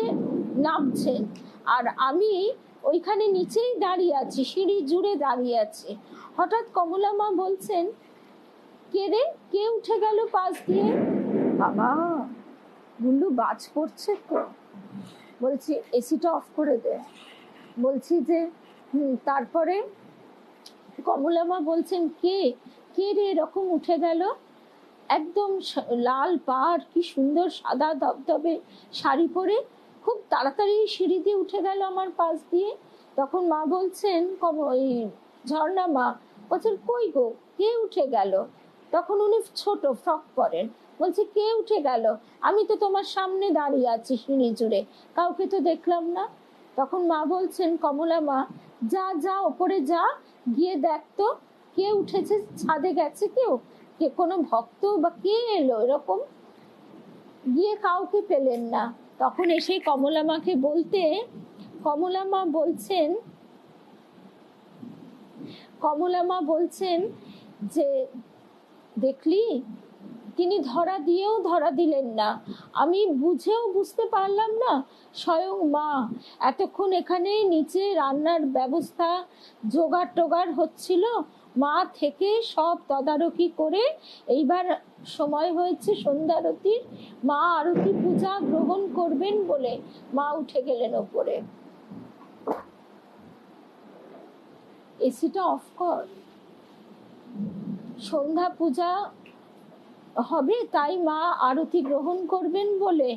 নামছেন, আর আমি ওইখানে নিচেই দাঁড়িয়ে আছি, সিঁড়ি জুড়ে দাঁড়িয়ে আছি। হঠাৎ কমলা মা বলছেন, কে রে, কে উঠে গেল পাশ দিয়ে? বাবা, গুল্লু বাজ পড়ছে তো। বলছি এসিটা অফ করে দে। বলছি যে তারপরে কমলা মা বলছেন, কে কে রে এরকম উঠে গেল? একদম লাল পাড়, কি সুন্দর সাদা ধবধবে শাড়ি পরে খুব তাড়াতাড়ি সিঁড়ি দিয়ে উঠে গেল আমার পাশ দিয়ে। তখন মা বলছেন, ওই ঝর্ণা মা বলছেন, কই গো, কে উঠে গেল? তখন উনি ছোট ফ্রক পরেন, বলছে কে উঠে গেল? আমি তো তোমার সামনে দাঁড়িয়ে আছি সিঁড়ি জুড়ে, কাউকে তো দেখলাম না। তখন মা বলছেন, কমলা মা, যা যা ওপরে যা, গিয়ে দেখ তো কে উঠেছে, ছাদে গেছে কেউ, কে কোনো ভক্ত বা কে এলো? এরকম গিয়ে কাউকে পেলেন না। তখন এসে কমলা মাকে বলতে, কমলা মা বলছেন যে দেখলি, তিনি ধরা দিয়েও ধরা দিলেন না, আমি বুঝেও বুঝতে পারলাম না, স্বয়ং মা। এতক্ষণ এখানে নিচে রান্নার ব্যবস্থা জোগাড় টোগাড় হচ্ছিল, মা থেকে সব তদারকি করে এইবার সময় হয়েছে সন্ধ্যারতির, মা আরতি পূজা গ্রহণ করবেন বলে মা উঠে গেলেন ওপরে। এসিটা অফ কর, সন্ধ্যা পূজা হবে, তাই মা আরতি গ্রহণ করবেন বলে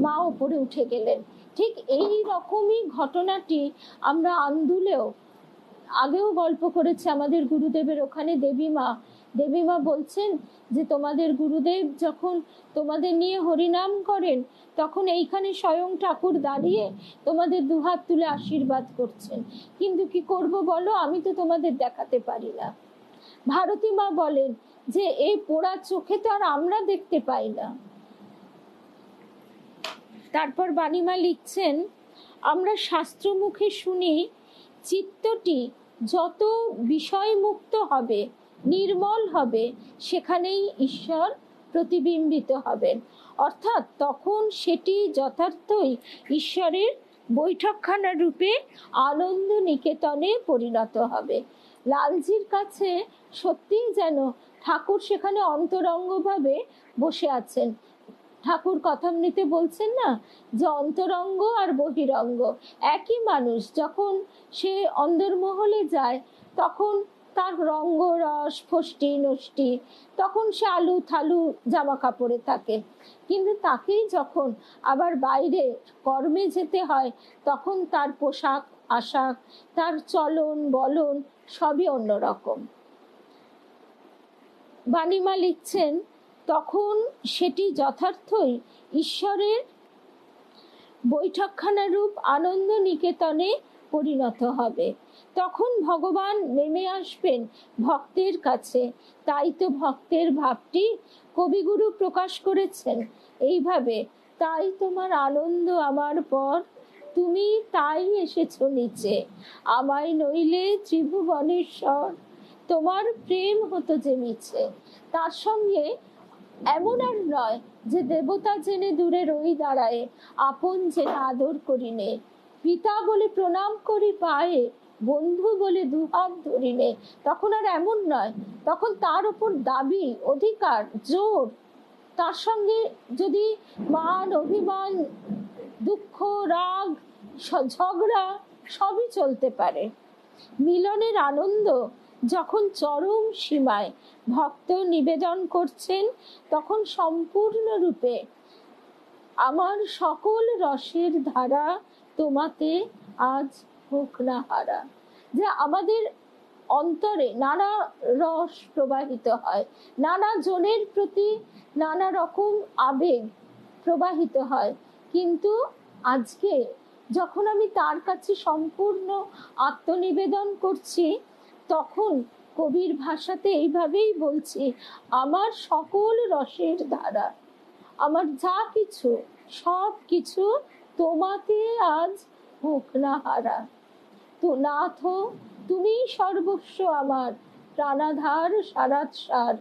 মা উপরে উঠে গেলেন। ঠিক এই রকমই ঘটনাটি আমরা আন্দুলেও আগেও গল্প করেছি। আমাদের গুরুদেবের ওখানে দেবীমা বলছেন যে তোমাদের গুরুদেব যখন তোমাদের নিয়ে হরিনাম করেন, তখন এইখানে স্বয়ং ঠাকুর দাঁড়িয়ে তোমাদের দুহাত তুলে আশীর্বাদ করছেন, কিন্তু কি করব বলো, আমি তো তোমাদের দেখাতে পারি না। ভারতী মা বলেন যে এই পোড়া চোখে তো আর আমরা দেখতে পাই না। তারপর বাণীমা লিখছেন, আমরা শাস্ত্র মুখে শুনি চিত্তটি যত বিষয় মুক্ত হবে নির্মল হবে, সেখানেই ঈশ্বর প্রতিবিম্বিত হবেন। অর্থাৎ তখন সেটি যথার্থই ঈশ্বরের বৈঠকখানা রূপে আনন্দ নিকেতনে পরিণত হবে। লালজির কাছে সত্যিই যেন ঠাকুর সেখানে অন্তরঙ্গভাবে বসে আছেন। ঠাকুর কথামৃতে বলছেন না, যে অন্তরঙ্গ আর বহিরঙ্গ একই মানুষ। যখন সে অন্দরমহলে যায় তখন তার রঙ্গ রস ফষ্টি নষ্টি, তখন সে আলু থালু জামা কাপড়ে থাকে, কিন্তু তাকেই যখন আবার বাইরে কর্মে যেতে হয় তখন তার পোশাক আশাক, তার চলন বলন সবই অন্যরকম। বাণীমা লিখছেন, তখন সেটি যথার্থই ঈশ্বরের বৈঠকখানা রূপ আনন্দ নিকেতনে পরিণত হবে। তখন ভগবান নেমে আসবেন ভক্তের কাছে। তাই তো ভক্তের ভাবটি কবিগুরু প্রকাশ করেছেন এইভাবে, তাই তোমার আনন্দ আমার পর, তুমি তাই এসেছো নিচে, আমায় নইলে ত্রিভুবনেশ্বর, তোমার প্রেম হতো যে মিছে। তার সঙ্গে এমন আর নয় যে দেবতা জেনে দূরে রই দাঁড়ায়, আপন জেনে আদর করিনে, পিতা বলে প্রণাম করি পায়ে, বন্ধু বলে দুহাত ধরিনে। তখন আর এমন নয়, তখন তার উপর দাবি অধিকার জোর, তার সঙ্গে যদি মান অভিমান দুঃখ রাগ ঝগড়া সবই চলতে পারে। মিলনের আনন্দ যখন চরম সীমায় ভক্ত নিবেদন করছেন, তখন সম্পূর্ণরূপে আমার সকল রসের ধারা তোমাতে আজ হোক না হারা। যে আমাদের অন্তরে নানা রস প্রবাহিত হয়, নানা জনের প্রতি নানা রকম আবেগ প্রবাহিত হয়, কিন্তু আজকে যখন আমি তার কাছে সম্পূর্ণ আত্মনিবেদন করছি, তখন কবির ভাষাতে এইভাবেই বলছি, আমার সকল রসের ধারা, আমার যা কিছু সব কিছু তোমাতে আজ হোক না হারা। তো নাথ তুমি সর্বস্ব আমার, প্রাণাধার সারাৎসার,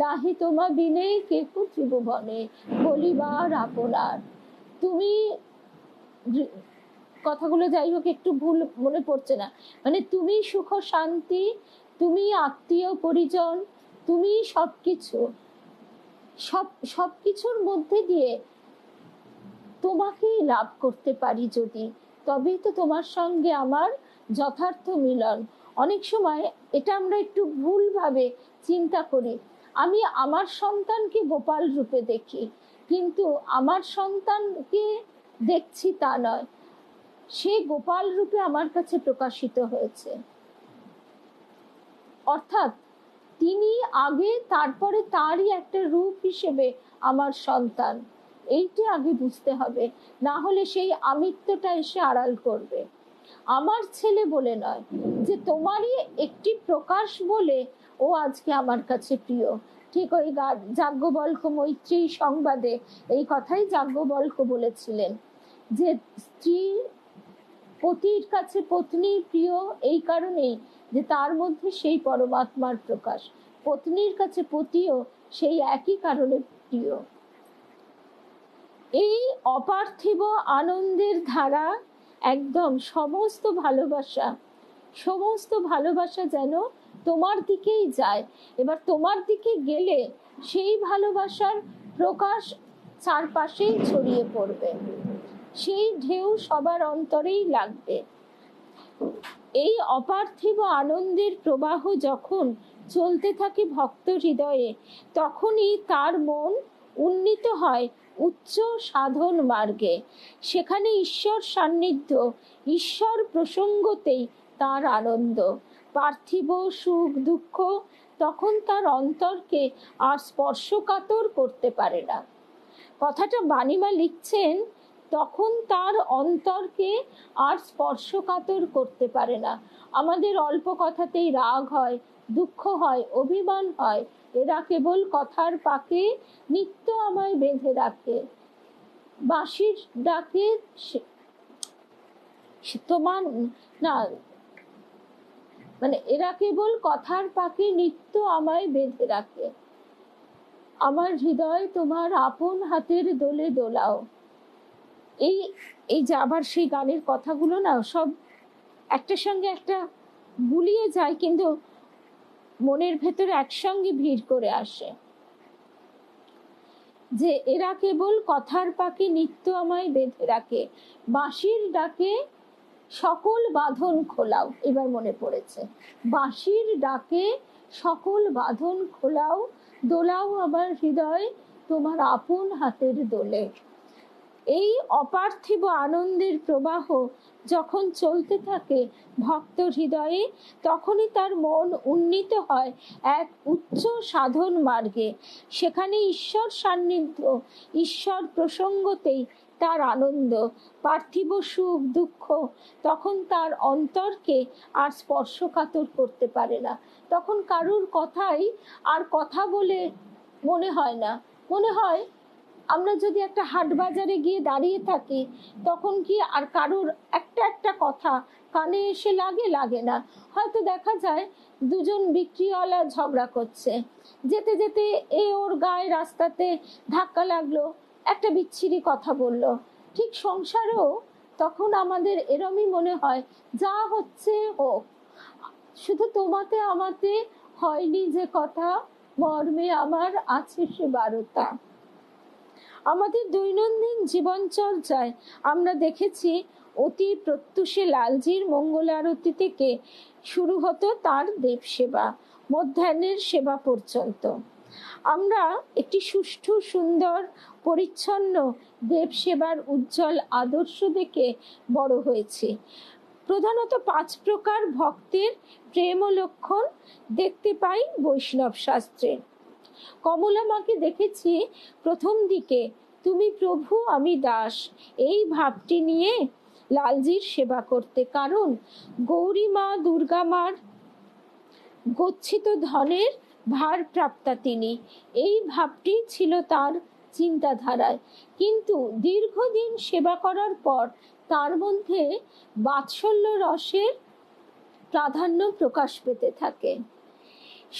নাহি তোমা বিনে কেহ ত্রিভুবনে, বলিবার আপনার। তুমি, কথাগুলো যাই হোক একটু ভুল মনে পড়ছে না, মানে তুমি সুখ শান্তি, তুমি আত্মীয় পরিজন, তুমি সবকিছু, সবকিছুর মধ্যে দিয়ে তোমাকেই লাভ করতে পারি যদি, তবেই তো তোমার সঙ্গে আমার যথার্থ মিলন। অনেক সময় এটা আমরা একটু ভুলভাবে চিন্তা করি, আমি আমার সন্তানকে গোপাল রূপে দেখি, কিন্তু আমার সন্তানকে দেখছি তা নয়, সে গোপাল রূপে আমার কাছে প্রকাশিত হয়েছে। অর্থাৎ তিনি আগে, তারপরে তারই একটা রূপ হিসেবে আমার সন্তান, এইটা আগে বুঝতে হবে, না হলে সেই আমিত্বটা এসে আড়াল করবে। আমার ছেলে বলে নয়, যে তোমারই একটি প্রকাশ বলে ও আজকে আমার কাছে প্রিয়। ঠিক ওই যাজ্ঞবল্ক্য মৈত্রী সংবাদে এই কথাই যাজ্ঞবল্ক্য বলেছিলেন, যে স্ত্রী পতির কাছে পত্নী প্রিয় এই কারণেই যে তার মধ্যে সেই পরমাত্মার প্রকাশ, পত্নীর কাছে পতিও সেই একই কারণে প্রিয়। এই অপার্থিব আনন্দের ধারা একদম সমস্ত ভালোবাসা যেন তোমার দিকেই যায়। এবার তোমার দিকে গেলে সেই ভালোবাসার প্রকাশ চারপাশেই ছড়িয়ে পড়বে, সেই ঢেউ সবার অন্তরেই লাগবে। এই অপার্থিব আনন্দের প্রবাহ যখন চলতে থাকে ভক্ত হৃদয়ে, তখনই তার মন উন্নীত হয় উচ্চ সাধন মার্গে। সেখানে ঈশ্বর সান্নিধ্য, ঈশ্বর প্রসঙ্গতেই তার আনন্দ। পার্থিব সুখ দুঃখ তখন তার অন্তরকে আর স্পর্শকাতর করতে পারে না। কথাটা বাণীমা লিখছেন, তখন তার অন্তরকে আর স্পর্শকাতর করতে পারে না। আমাদের অল্প কথাতেই রাগ হয়, দুঃখ হয়, অভিমান হয়, এরা কেবল কথার পাকে নিত্য আমায় বেঁধে রাখে। বাঁশির ডাকে তোমার না, মানে এরা কেবল কথার পাকে নিত্য আমায় বেঁধে রাখে, আমার হৃদয় তোমার আপন হাতের দোলে দোলাও। এই এই যে আবার সেই গানের কথাগুলো না সব একটার সঙ্গে একটা গুলিয়ে যায়, কিন্তু মনের ভেতরে একসঙ্গে ভিড় করে আসে। যে এরা কেবল কথার পাকে নিত্য আমায় বেঁধে রাখে, বাঁশির ডাকে সকল বাঁধন খোলাও। এবার মনে পড়েছে, বাঁশির ডাকে সকল বাঁধন খোলাও, দোলাও আমার হৃদয় তোমার আপন হাতের দোলে। এই অপার্থিব আনন্দের প্রবাহ যখন চলতে থাকে ভক্ত হৃদয়ে, তখনই তার মন উন্নীত হয় এক উচ্চ সাধন মার্গে। সেখানে ঈশ্বর সান্নিধ্য, ঈশ্বর প্রসঙ্গতেই তার আনন্দ। পার্থিব সুখ দুঃখ তখন তার অন্তরকে আর স্পর্শকাতর করতে পারে না। তখন কারুর কথাই আর কথা বলে মনে হয় না। মনে হয় আমরা যদি একটা হাট বাজারে গিয়ে দাঁড়িয়ে থাকি, তখন কি আর কারুর একটা একটা কথা কানে এসে লাগে না। হয়তো দেখা যায় দুজন বিক্রিওয়ালা ঝগড়া করছে, যেতে যেতে এ ওর গায়ে রাস্তাতে ধাক্কা লাগলো, একটা বিচ্ছিরি কথা বললো। ঠিক সংসারেও তখন আমাদের এরমই মনে হয়, যা হচ্ছে হোক, শুধু তোমাতে আমাতে হয়নি যে কথা, মর্মে আমার আছে সে বারতা। আমাদের দৈনন্দিন জীবনচর্যায় আমরা দেখেছি অতি প্রত্যুষে লালজির মঙ্গল আরতি থেকে শুরু হতো তার দেব সেবা, মধ্যাহ্নের সেবা পর্যন্ত। আমরা একটি সুষ্ঠু সুন্দর পরিচ্ছন্ন দেব সেবার উজ্জ্বল আদর্শ দেখে বড় হয়েছি। প্রধানত 5 প্রকার ভক্তের প্রেম ও লক্ষণ দেখতে পাই বৈষ্ণব শাস্ত্রে। কমলা মাকে দেখেছি প্রথম দিকে তুমি প্রভু আমি দাস, এই ভাবটি নিয়ে লালজির সেবা করতে। কারণ গৌরী মা দুর্গা মার গচ্ছিত ধনের ভারপ্রাপ্তা তিনি, এই ভাবটি ছিল তার চিন্তাধারায়। কিন্তু দীর্ঘদিন সেবা করার পর তার মধ্যে বাৎসল্য রসের প্রাধান্য প্রকাশ পেতে থাকে।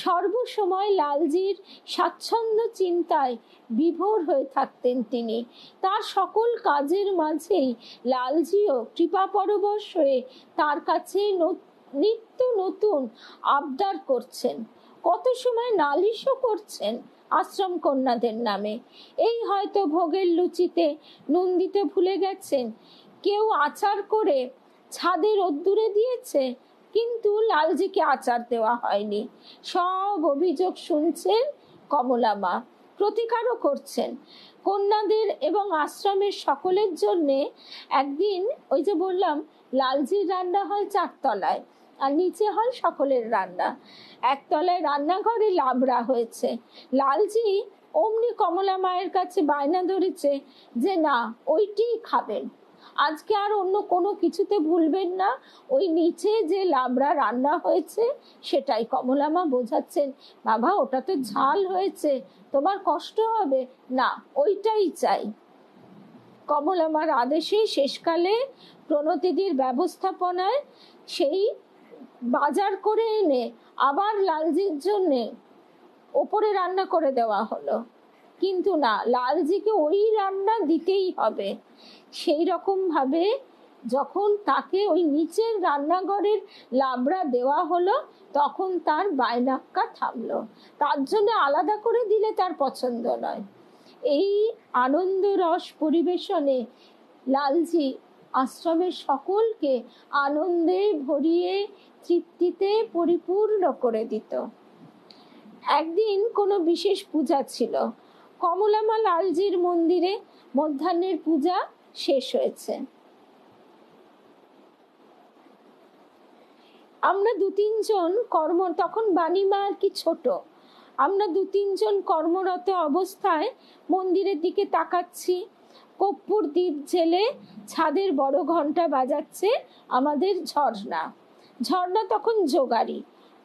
সর্বসময় লালজির স্বাচ্ছন্দ্য চিন্তায় বিভোর হয়ে থাকতেন তিনি। তার সকল কাজের মাঝেই লালজিও কৃপা পরবশ হয়ে তার কাছে নিত্য নতুন আবদার করছেন, কত সময় নালিশও করছেন আশ্রম কন্যাদের নামে। এই হয়তো ভোগের লুচিতে নুন দিতে ভুলে গেছেন, কেউ আচার করে ছাদে রোদ্দুরে দিয়েছে, কিন্তু লালজিকে আচার দেওয়া হয়নি। সব অভিযোগ শুনছেন কমলা মা, প্রতিকারও করছেন। কন্যাদের এবং আশ্রমের সকলের জন্যে একদিন, ওই যে বললাম লালজির রান্না হয় 4 তলায়, আর নিচে হয় সকলের রান্না। 1 তলায় রান্নাঘরে লাবড়া হয়েছে। লালজি অমনি কমলা মায়ের কাছে বায়না ধরেছে যে না, ওইটিই খাবেন, আজকে আর অন্য কোনো কিছুতে ভুলবেন না, ওই নিচে যে লাবড়া রান্না হয়েছে সেটাই। কমলা মা বোঝাচ্ছেন, বাবা ওটা তো ঝাল হয়েছে, তোমার কষ্ট হবে না, ওইটাই চাই। কমলা মার আদেশে শেষকালে প্রণতিদির ব্যবস্থাপনায় সেই বাজার করে এনে আবার লালজির জন্য ওপরে রান্না করে দেওয়া হলো। কিন্তু না, লালজিকে ওই রান্না দিতেই হবে। সেই রকম ভাবে যখন তাকে ওই নিচের রান্নাঘরের লাবড়া দেওয়া হলো, তখন তার বায়নাক্কা থামলো। তার জন্য আলাদা করে দিলে তার পছন্দ নয়। এই আনন্দ রস পরিবেশনে লালজি আশ্রমের সকলকে আনন্দে ভরিয়ে তৃপ্তিতে পরিপূর্ণ করে দিত। একদিন কোনো বিশেষ পূজা ছিল। কমলা মা লালজির মন্দিরে মধ্যাহ্নের পূজা শেষ হয়েছে। আমরা 2-3 জন তখন বাণীমা আর কি ছোট, আমরা 2-3 জন কর্মরত অবস্থায় মন্দিরের দিকে তাকাচ্ছি। কর্পূর দ্বীপ জেলে ছাদের বড় ঘন্টা বাজাচ্ছে আমাদের ঝর্ণা তখন জোগাড়ি।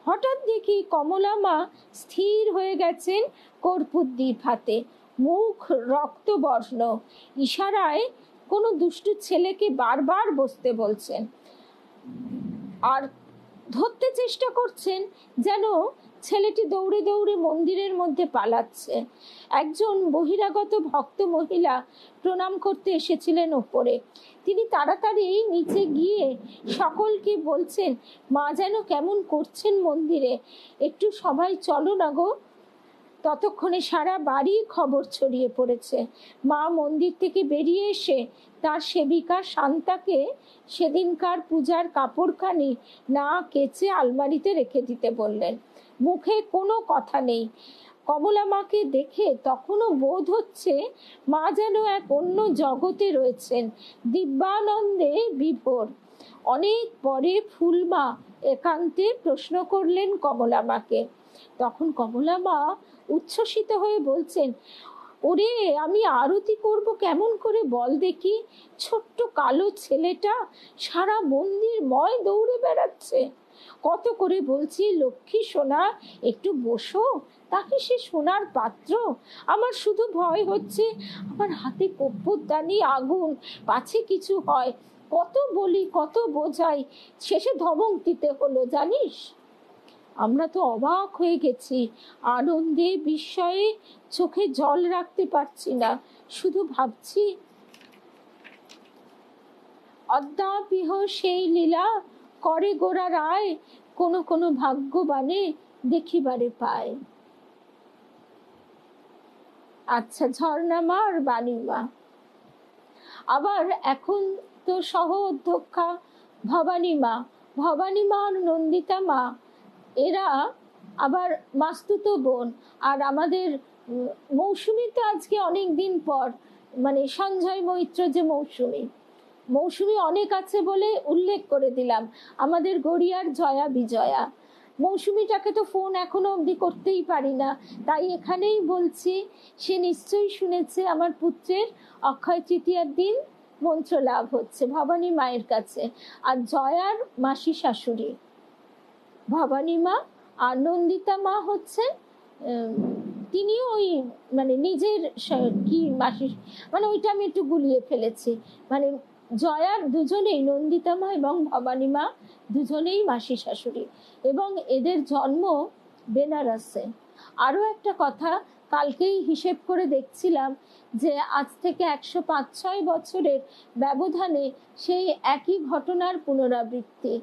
হঠাৎ দেখি কমলা মা স্থির হয়ে গেছেন কর্পূর দ্বীপ হাতে, মুখ রক্তবর্ণ, ইশারায় কোনো দুষ্টু ছেলেকে বারবার বসতে বলছেন। আর ধরতে চেষ্টা করছেন, যেন ছেলেটি দৌড়ে দৌড়ে মন্দিরের মধ্যে পালাচ্ছে। একজন বহিরাগত ভক্ত মহিলা প্রণাম করতে এসেছিলেন ওপরে। তিনি তাড়াতাড়ি নিচে গিয়ে সকলকে বলছেন, মা যেন কেমন করছেন মন্দিরে, একটু সবাই চলো না গো। ততক্ষণে সারা বাড়ি খবর ছড়িয়ে পড়েছে। মা মন্দির থেকে বেরিয়ে এসে তার সেবিকা শান্তাকে সেদিনকার পূজার কাপড়খানি না কেচে আলমারিতে রেখে দিতে বললেন। মুখে কোনো কথা নেই। কমলা মাকে দেখে তখনও বোধ হচ্ছে মা যেন এক অন্য জগতে রয়েছেন, দিব্যানন্দে বিভোর। অনেক পরে ফুলমা একান্তে প্রশ্ন করলেন কমলা মাকে। তখন কমলা মা উচ্ছ্বসিত হয়ে বলছেন, ওরে আমি আরতি করব কেমন করে বল দেখি, ছোট্ট কালো ছেলেটা সারা মন্দির ময় দৌড়ে বেড়াচ্ছে। কত করে বলছি, লক্ষ্মী সোনা একটু বসো, তাকে সে সোনার পাত্র। আমার শুধু ভয় হচ্ছে আমার হাতে কর্পূরদানি, আগুন, পাছে কিছু হয়। কত বলি, কত বোঝাই, শেষে ধমক দিতে হলো জানিস। আমরা তো অবাক হয়ে গেছি, আনন্দে বিস্ময়ে চোখে জল রাখতে পারছি না, শুধু ভাবছি অদ্যাপিহ সেই লীলা করে গোরা রায়, কোনো কোনো ভাগ্যবানে দেখিবারে পায়। আচ্ছা, ঝর্ণা মা আর বাণী মা। আবার এখন তো সহ অধ্যক্ষা ভবানী মা, ভবানী মা আর নন্দিতা মা, এরা আবার মাস্তুতো বোন। আর আমাদের মৌসুমী তো আজকে অনেক দিন পর, মানে সঞ্জয় মৈত্র যে মৌসুমী অনেক আছে বলে উল্লেখ করে দিলাম। আমাদের গড়িয়ার জয়া বিজয়া, মৌসুমীটাকে তো ফোন এখনো অবধি করতেই পারি না, তাই এখানেই বলছি। সে নিশ্চয়ই শুনেছে আমার পুত্রের অক্ষয় তৃতীয়ার দিন মন্ত্র লাভ হচ্ছে ভবানী মায়ের কাছে। আর জয়ার মাসি শাশুড়ি ভবানী মা, আর নন্দিতা মা হচ্ছেন তিনিও ওই মানে নিজের কি মাসি, মানে ওইটা আমি একটু গুলিয়ে ফেলেছি। মানে জয়ার দুজনেই, নন্দিতা মা এবং ভবানী মা দুজনেই মাসি শাশুড়ি, এবং এদের জন্ম বেনারসে। আরো একটা কথা, কালকেই হিসেব করে দেখছিলাম যে আজ থেকে 105-6 বছরের ব্যবধানে সেই একই ঘটনার পুনরাবৃত্তি।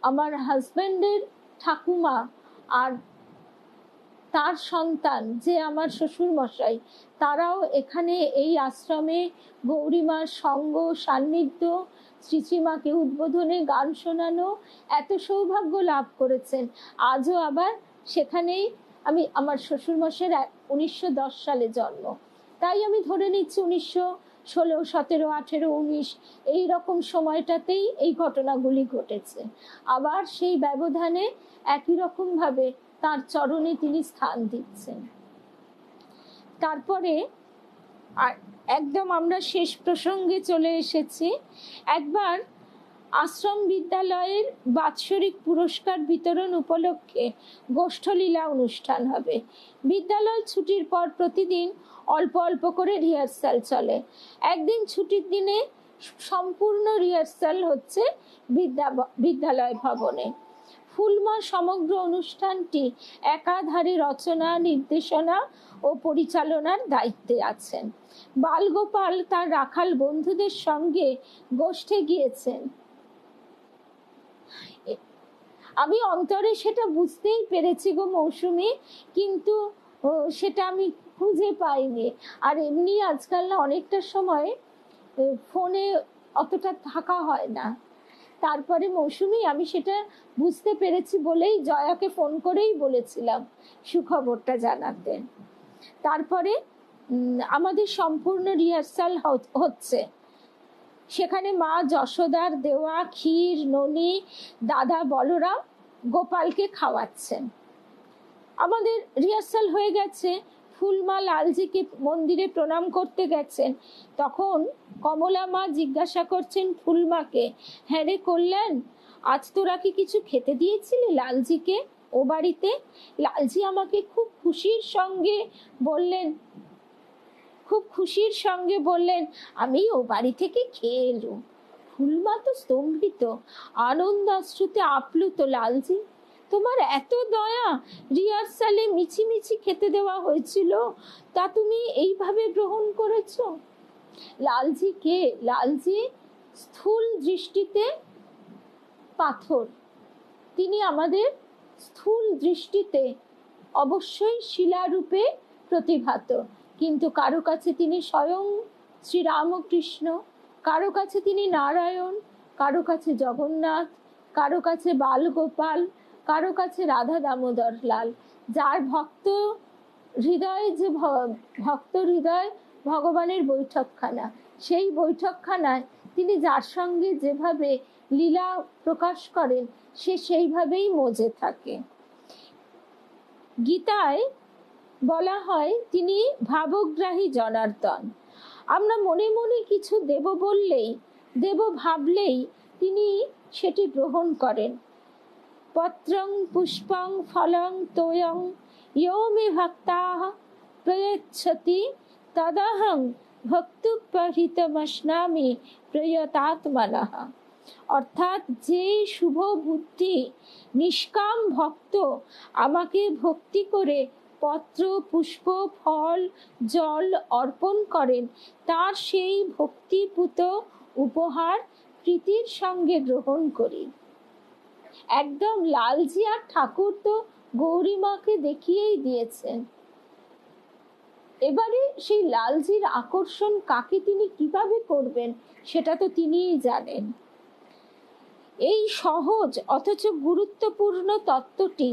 আমার হাজবেন্ডের ঠাকুমা আর তার সন্তান যে আমার শ্বশুর মশাই, তারাও এখানে এই আশ্রমে গৌরীমার সঙ্গ, সান্নিধ্য, শ্রীশ্রীমাকে উদ্বোধনে গান শোনানো, এত সৌভাগ্য লাভ করেছেন। আজও আবার সেখানেই আমি, আমার শ্বশুর মশাইয়ের 1910 সালে জন্ম, তাই আমি ধরে নিচ্ছি 1916, 17, 18, 19 এই রকম সময়টাতেই এই ঘটনাগুলি ঘটেছে। আবার সেই ব্যবধানে একই রকম ভাবে তার চরণে তিনি স্থান দিচ্ছেন। তারপরে একদম আমরা শেষ প্রসঙ্গে চলে এসেছি। একবার আশ্রম বিদ্যালয়ের বাৎসরিক পুরস্কার বিতরণ উপলক্ষে গোষ্ঠলীলা অনুষ্ঠান হবে। বিদ্যালয় ছুটির পর প্রতিদিন অল্প অল্প করে রিহার্সাল চলে। একদিন ছুটির দিনে সম্পূর্ণ রিহার্সাল হচ্ছে বিদ্যালয় ভবনে। ফুলমা সমগ্র অনুষ্ঠানটি একাধারে রচনা, নির্দেশনা ও পরিচালনার দায়িত্বে আছেন। বালগোপাল তার রাখাল বন্ধুদের সঙ্গে গোষ্ঠে গিয়েছেন। আমি অন্তরে সেটা বুঝতেই পেরেছি গো মৌসুমী, কিন্তু সেটা আমি খুঁজে পাইনি। আর এমনি আজকাল না অনেকটা সময় ফোনে অতটা থাকা হয় না। তারপরে মৌসুমী আমি সেটা বুঝতে পেরেছি বলেই জয়াকে ফোন করেই বলেছিলাম সুখবরটা জানাতে। তারপরে আমাদের সম্পূর্ণ রিহার্সাল হচ্ছে। সেখানে মা যশোদার দেওয়া ক্ষীর, ননি, দাদা বলরাম গোপালকে খাওয়াচ্ছেন। আমাদের রিহার্সাল হয়ে গেছে, ফুলমা লালজিকে মন্দিরে প্রণাম করতে গেছেন। তখন কমলা মা জিজ্ঞাসা করছেন ফুলমাকে, হ্যাঁ রে কল্যাণ, আজ তোরা কি কিছু খেতে দিয়েছিলি লালজিকে ও বাড়িতে? লালজি আমাকে খুব খুশির সঙ্গে বললেন আমি ও বাড়ি থেকে খেয়ে এলুম। ফুলমা তো স্তম্ভিত, আনন্দাশ্রুতে আপ্লুত। লালজি, তোমার এত দয়া! রিহার্সালে মিছিমিছি খেতে দেওয়া হয়েছিল, তা তুমি এইভাবে গ্রহণ করেছো? লালজি কে? লালজি স্থূল দৃষ্টিতে পাথর, তিনি আমাদের স্থূল দৃষ্টিতে অবশ্যই শিলারূপে প্রতিভাত, কিন্তু কারো কাছে তিনি স্বয়ং শ্রীরামকৃষ্ণ, কারো কাছে তিনি নারায়ণ, কারো কাছে জগন্নাথ, কারো কাছে বালগোপাল, কারো কাছে রাধা দামোদর লাল। যার ভক্ত হৃদয়, যে ভক্ত হৃদয় ভগবানের বৈঠকখানা, সেই বৈঠকখানায় তিনি যার সঙ্গে যেভাবে লীলা প্রকাশ করেন, সে সেইভাবেই মজে থাকে। গীতায় বলা হয় তিনি ভাবগ্রাহী জনার্দন। আমরা মনে মনে কিছু দেব বললেই, দেব ভাবলেই তিনি সেটি গ্রহণ করেন। পত্রং পুষ্পং ফলং তোয়ং ইয়ো মে ভক্তাঃ প্রয়চ্ছতি তদহং ভক্তুপহৃতমস্নামি প্রয়তাত্মনঃ। অর্থাৎ যে শুভ বুদ্ধি নিষ্কাম ভক্ত আমাকে ভক্তি করে পত্র পুষ্প ফল জল অর্পণ করেন, তার সেই ভক্তিপূত উপহার প্রীতির সঙ্গে গ্রহণ করি। একদম লালজি আর ঠাকুর তো গৌরীমাকে দেখিয়েই দিয়েছেন। এবারে সেই লালজির আকর্ষণ কাকে তিনি কিভাবে করবেন, সেটা তো তিনিই জানেন। এই সহজ অথচ গুরুত্বপূর্ণ তত্ত্বটি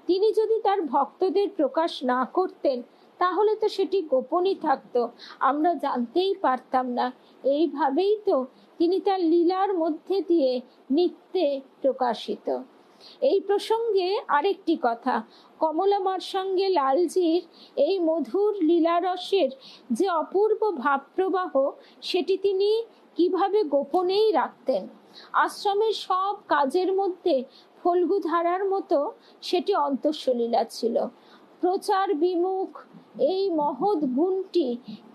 তিনি যদি তার ভক্তদের প্রকাশ না করতেন, তাহলে তো সেটি গোপনই থাকতো, আমরা জানতেই পারতাম না। এইভাবেই তো তিনি তার লীলার মধ্যে দিয়ে নিত্যে প্রকাশিত। এই প্রসঙ্গে আরেকটি কথা, কমলামার সঙ্গে লালজির এই মধুর লীলারসের যে অপূর্ব ভাবপ্রবাহ, সেটি তিনি কিভাবে গোপনেই রাখতেন। আশ্রমের সব কাজের মধ্যে ফল্গু ধারার মতো সেটি অন্তঃসলীলা ছিল। প্রচার বিমুখ এই মহৎ গুণটি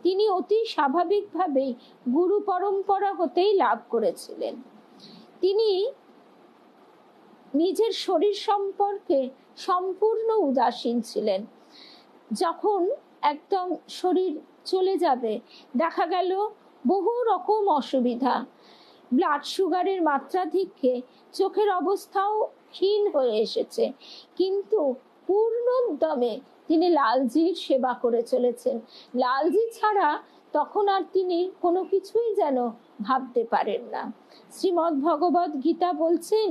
তিনি অতি স্বাভাবিকভাবেই গুরু পরম্পরা হতেই লাভ করেছিলেন। তিনি নিজের শরীর সম্পর্কে সম্পূর্ণ উদাসীন ছিলেন। যখন একদম শরীর চলে যাবে, দেখা গেল বহু রকম অসুবিধা, ব্লাড সুগারের মাত্রাধিক্যে চোখের অবস্থাও ক্ষীণ হয়ে এসেছে, কিন্তু পূর্ণোদ্যমে তিনি লালজির সেবা করে চলেছেন। লালজি ছাড়া তখন আর তিনি কোনো কিছুই যেন ভাবতে পারেন না। শ্রীমদ্ ভগবত গীতা বলছেন,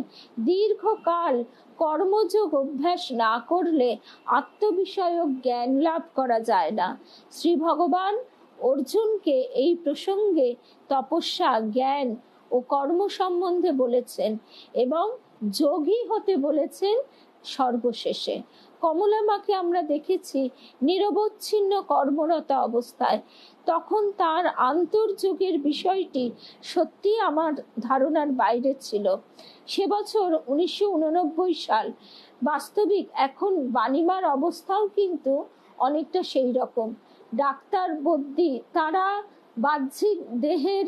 দীর্ঘকাল কর্মযোগ অভ্যাস না করলে আত্মবিষয়ক জ্ঞান লাভ করা যায় না। শ্রী ভগবান অর্জুনকে এই প্রসঙ্গে তপস্যা, জ্ঞান ও কর্ম সম্বন্ধে বলেছেন এবং যোগী হতে বলেছেন সর্বশেষে। কমলা মাকে আমরা দেখেছি নিরবচ্ছিন্ন কর্মরত অবস্থায়, তখন তার আন্তর্যোগের বিষয়টি সত্যি আমার ধারণার বাইরে ছিল। সে বছর 1989 সাল। বাস্তবিক এখন বাণীমার অবস্থাও কিন্তু অনেকটা সেই রকম। ডাক্তার বদ্যি তারা বাহ্যিক দেহের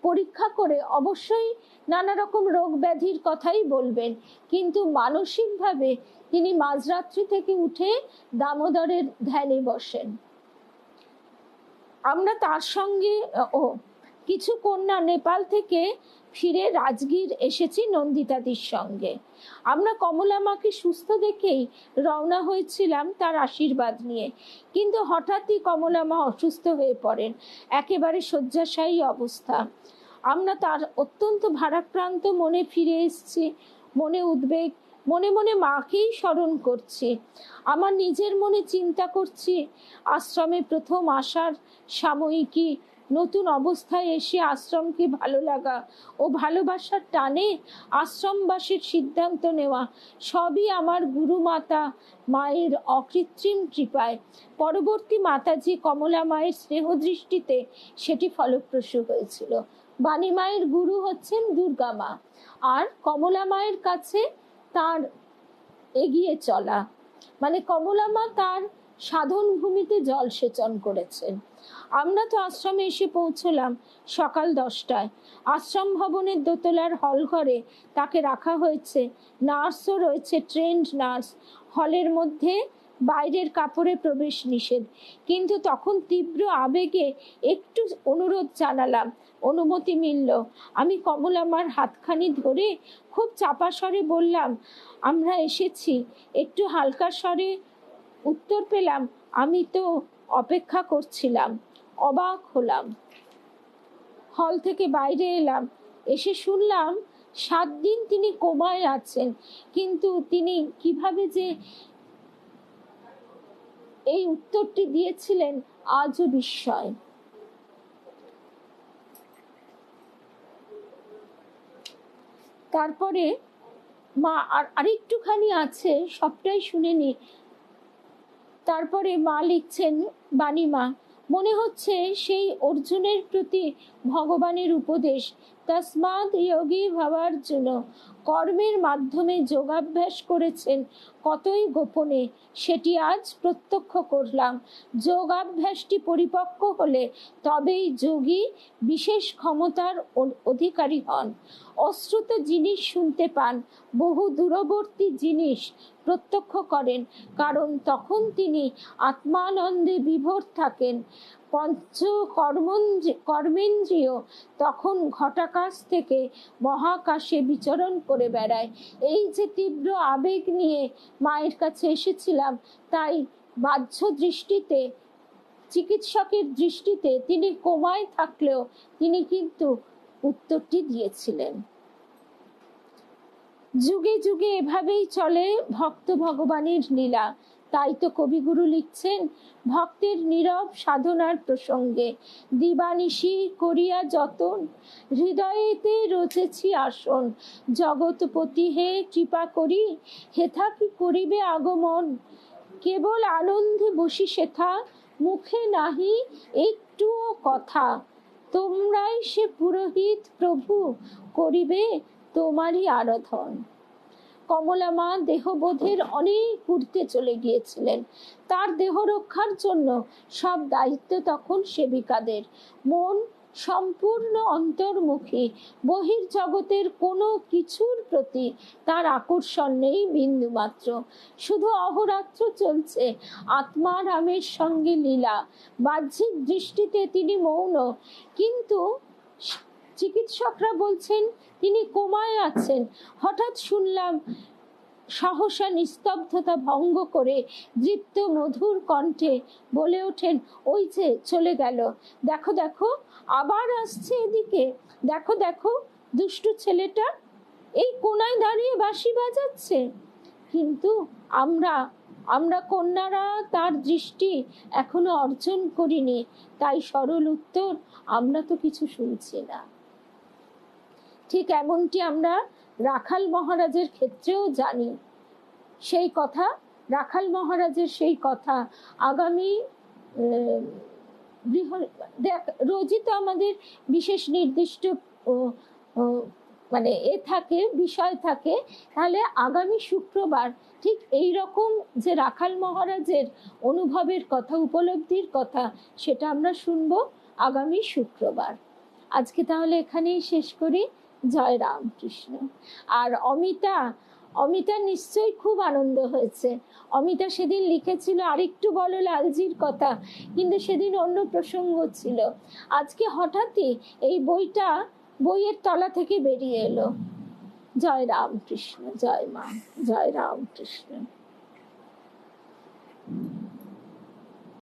পরীক্ষা করে অবশ্যই নানা রকম রোগ ব্যাধির কথাই বলবেন, কিন্তু মানসিকভাবে তিনি মাঝরাত্রি থেকে উঠে দামোদরের ধ্যানে বসেন। আমরা তার সঙ্গে কিছু কন্যা নেপাল থেকে ফিরে রাজগীর এসেছি নন্দিতাদির সঙ্গে। আমরা কমলা মাকে সুস্থ দেখেই রওনা হয়েছিলাম তার আশীর্বাদ নিয়ে, কিন্তু হঠাৎই কমলা মা অসুস্থ হয়ে পড়েন, একেবারে শয্যাশায়ী অবস্থা। আমরা তার অত্যন্ত ভারাক্রান্ত মনে ফিরে এসেছি, মনে উদ্বেগ, মনে মনে মাকেই স্মরণ করছি। আমার নিজের মনে চিন্তা করছি, আশ্রমে প্রথম আসার সাময়িকী, নতুন অবস্থায় এসে আশ্রমকে ভালো লাগা ও ভালোবাসার টানে আশ্রমবাসীর সিদ্ধান্ত নেওয়া, সবই আমার গুরুমাতা মায়ের অকৃত্রিম কৃপায়। পরবর্তী মাতাজি কমলা মায়ের স্নেহ দৃষ্টিতে সেটি ফলপ্রসূ হয়েছিল। বাণী মায়ের গুরু হচ্ছেন দুর্গা মা, আর কমলা মায়ের কাছে তার এগিয়ে চলা, মানে কমলা মা তার সাধন ভূমিতে জল সেচন করেছেন। আমরা তো আশ্রমে এসে পৌঁছলাম সকাল 10টায়। আশ্রম ভবনের দোতলার হল ঘরে তাকে রাখা হয়েছে। নার্সও রয়েছে, ট্রেন্ড নার্স। হলের মধ্যে বাইরের কাপড়ে প্রবেশ নিষেধ, কিন্তু তখন তীব্র আবেগে একটু অনুরোধ জানালাম, অনুমতি মিলল। আমি কমলামার হাতখানি ধরে খুব চাপা স্বরে বললাম, আমরা এসেছি। একটু হালকা স্বরে উত্তর পেলাম, আমি তো অপেক্ষা করছিলাম। অবাক হলাম। হল থেকে বাইরে এলাম, এসে শুনলাম 7 দিন তিনি কোমায় আছেন। কিন্তু তিনি কিভাবে যে এই উত্তরটি দিয়েছিলেন আজও বিস্ময়। তারপরে মা আরেকটুখানি আছে, সবটাই শুনে নি। তারপরে মা লিখছেন, বাণীমা, মনে হচ্ছে সেই অর্জুনের প্রতি ভগবানের উপদেশ, তসমাদ যোগী ভবার্জুন, কর্মের মাধ্যমে যোগাভ্যাস করেছেন কতই গোপনে, সেটি আজ প্রত্যক্ষ করলাম। যোগাভ্যাসটি পরিপক্ক হলে তবেই যোগী বিশেষ ক্ষমতার অধিকারী হন। অশ্রুত জিনিস শুনতে পান, বহু দূরবর্তী জিনিস প্রত্যক্ষ করেন, কারণ তখন তিনি আত্মানন্দে বিভোর থাকেন। পঞ্চ কর্মেন্দ্রিয় তখন ঘটাকাশ থেকে মহাকাশে বিচরণ করে বেড়ায়। এই যে তীব্র আবেগ নিয়ে মায়ের কাছে এসেছিলাম, তাই বাহ্য দৃষ্টিতে, চিকিৎসকের দৃষ্টিতে তিনি কোমায় থাকলেও তিনি কিন্তু উত্তরটি দিয়েছিলেন। যুগে যুগে এভাবেই চলে ভক্ত ভগবানের লীলা। তাই তো কবিগুরু লিখছেন, ভক্তের নীরব সাধনার প্রসঙ্গে দিবানিশি করিয়া যতন, হৃদয়েতে রচেছি আসন, জগৎপতি হে কৃপা করি, হেথা কি করিবে আগমন, কেবল আনন্দে বসি সেথা, মুখে নাহি একটুও কথা, তোমরাই সে পুরোহিত প্রভু, করিবে তোমারই আরাধন। কমলা মা দেহবোধের অনেক ঊর্ধ্বে চলে গিয়েছিলেন। তার দেহ রক্ষার জন্য সব দায়িত্ব তখন সেবিকাদের। মন সম্পূর্ণ অন্তর্মুখী, বহির জগতের কোনো কিছুর প্রতি তার আকর্ষণ নেই বিন্দু মাত্র। শুধু অহরাত্র চলছে আত্মারামের সঙ্গে লীলা। বাহ্যিক দৃষ্টিতে তিনি মৌন, কিন্তু চিকিৎসকরা বলছেন তিনি কোমায় আছেন। হঠাৎ শুনলাম সহসা নিস্তব্ধতা ভঙ্গ করে দীপ্ত মধুর কণ্ঠে বলে ওঠেন, ওই যে চলে গেল, দেখো দেখো আবার আসছে এদিকে, দেখো দেখো দুষ্টু ছেলেটা এই কোনায় দাঁড়িয়ে বাঁশি বাজাচ্ছে। কিন্তু আমরা কন্যারা তার দৃষ্টি এখনো অর্জন করিনি, তাই সরল উত্তর, আমরা তো কিছু শুনছি না। ঠিক এমনটি আমরা রাখাল মহারাজের ক্ষেত্রেও জানি। সেই কথা, রাখাল মহারাজের সেই কথা আগামী রোজই তো আমাদের বিশেষ নির্দিষ্ট মানে থাকে, বিষয় থাকে। তাহলে আগামী শুক্রবার ঠিক এই রকম যে রাখাল মহারাজের অনুভবের কথা, উপলব্ধির কথা, সেটা আমরা শুনবো আগামী শুক্রবার। আজকে তাহলে এখানেই শেষ করি। জয় রামকৃষ্ণ। আর অমিতা নিশ্চয়ই খুব আনন্দ হয়েছে। অমিতা সেদিন লিখেছিল, আরেকটু বলো লালজির কথা, কিন্তু সেদিন অন্য প্রসঙ্গ ছিল। আজকে হঠাৎই এই বইয়ের তলা থেকে বেরিয়ে এলো। জয় রামকৃষ্ণ, জয় মা, জয় রামকৃষ্ণ।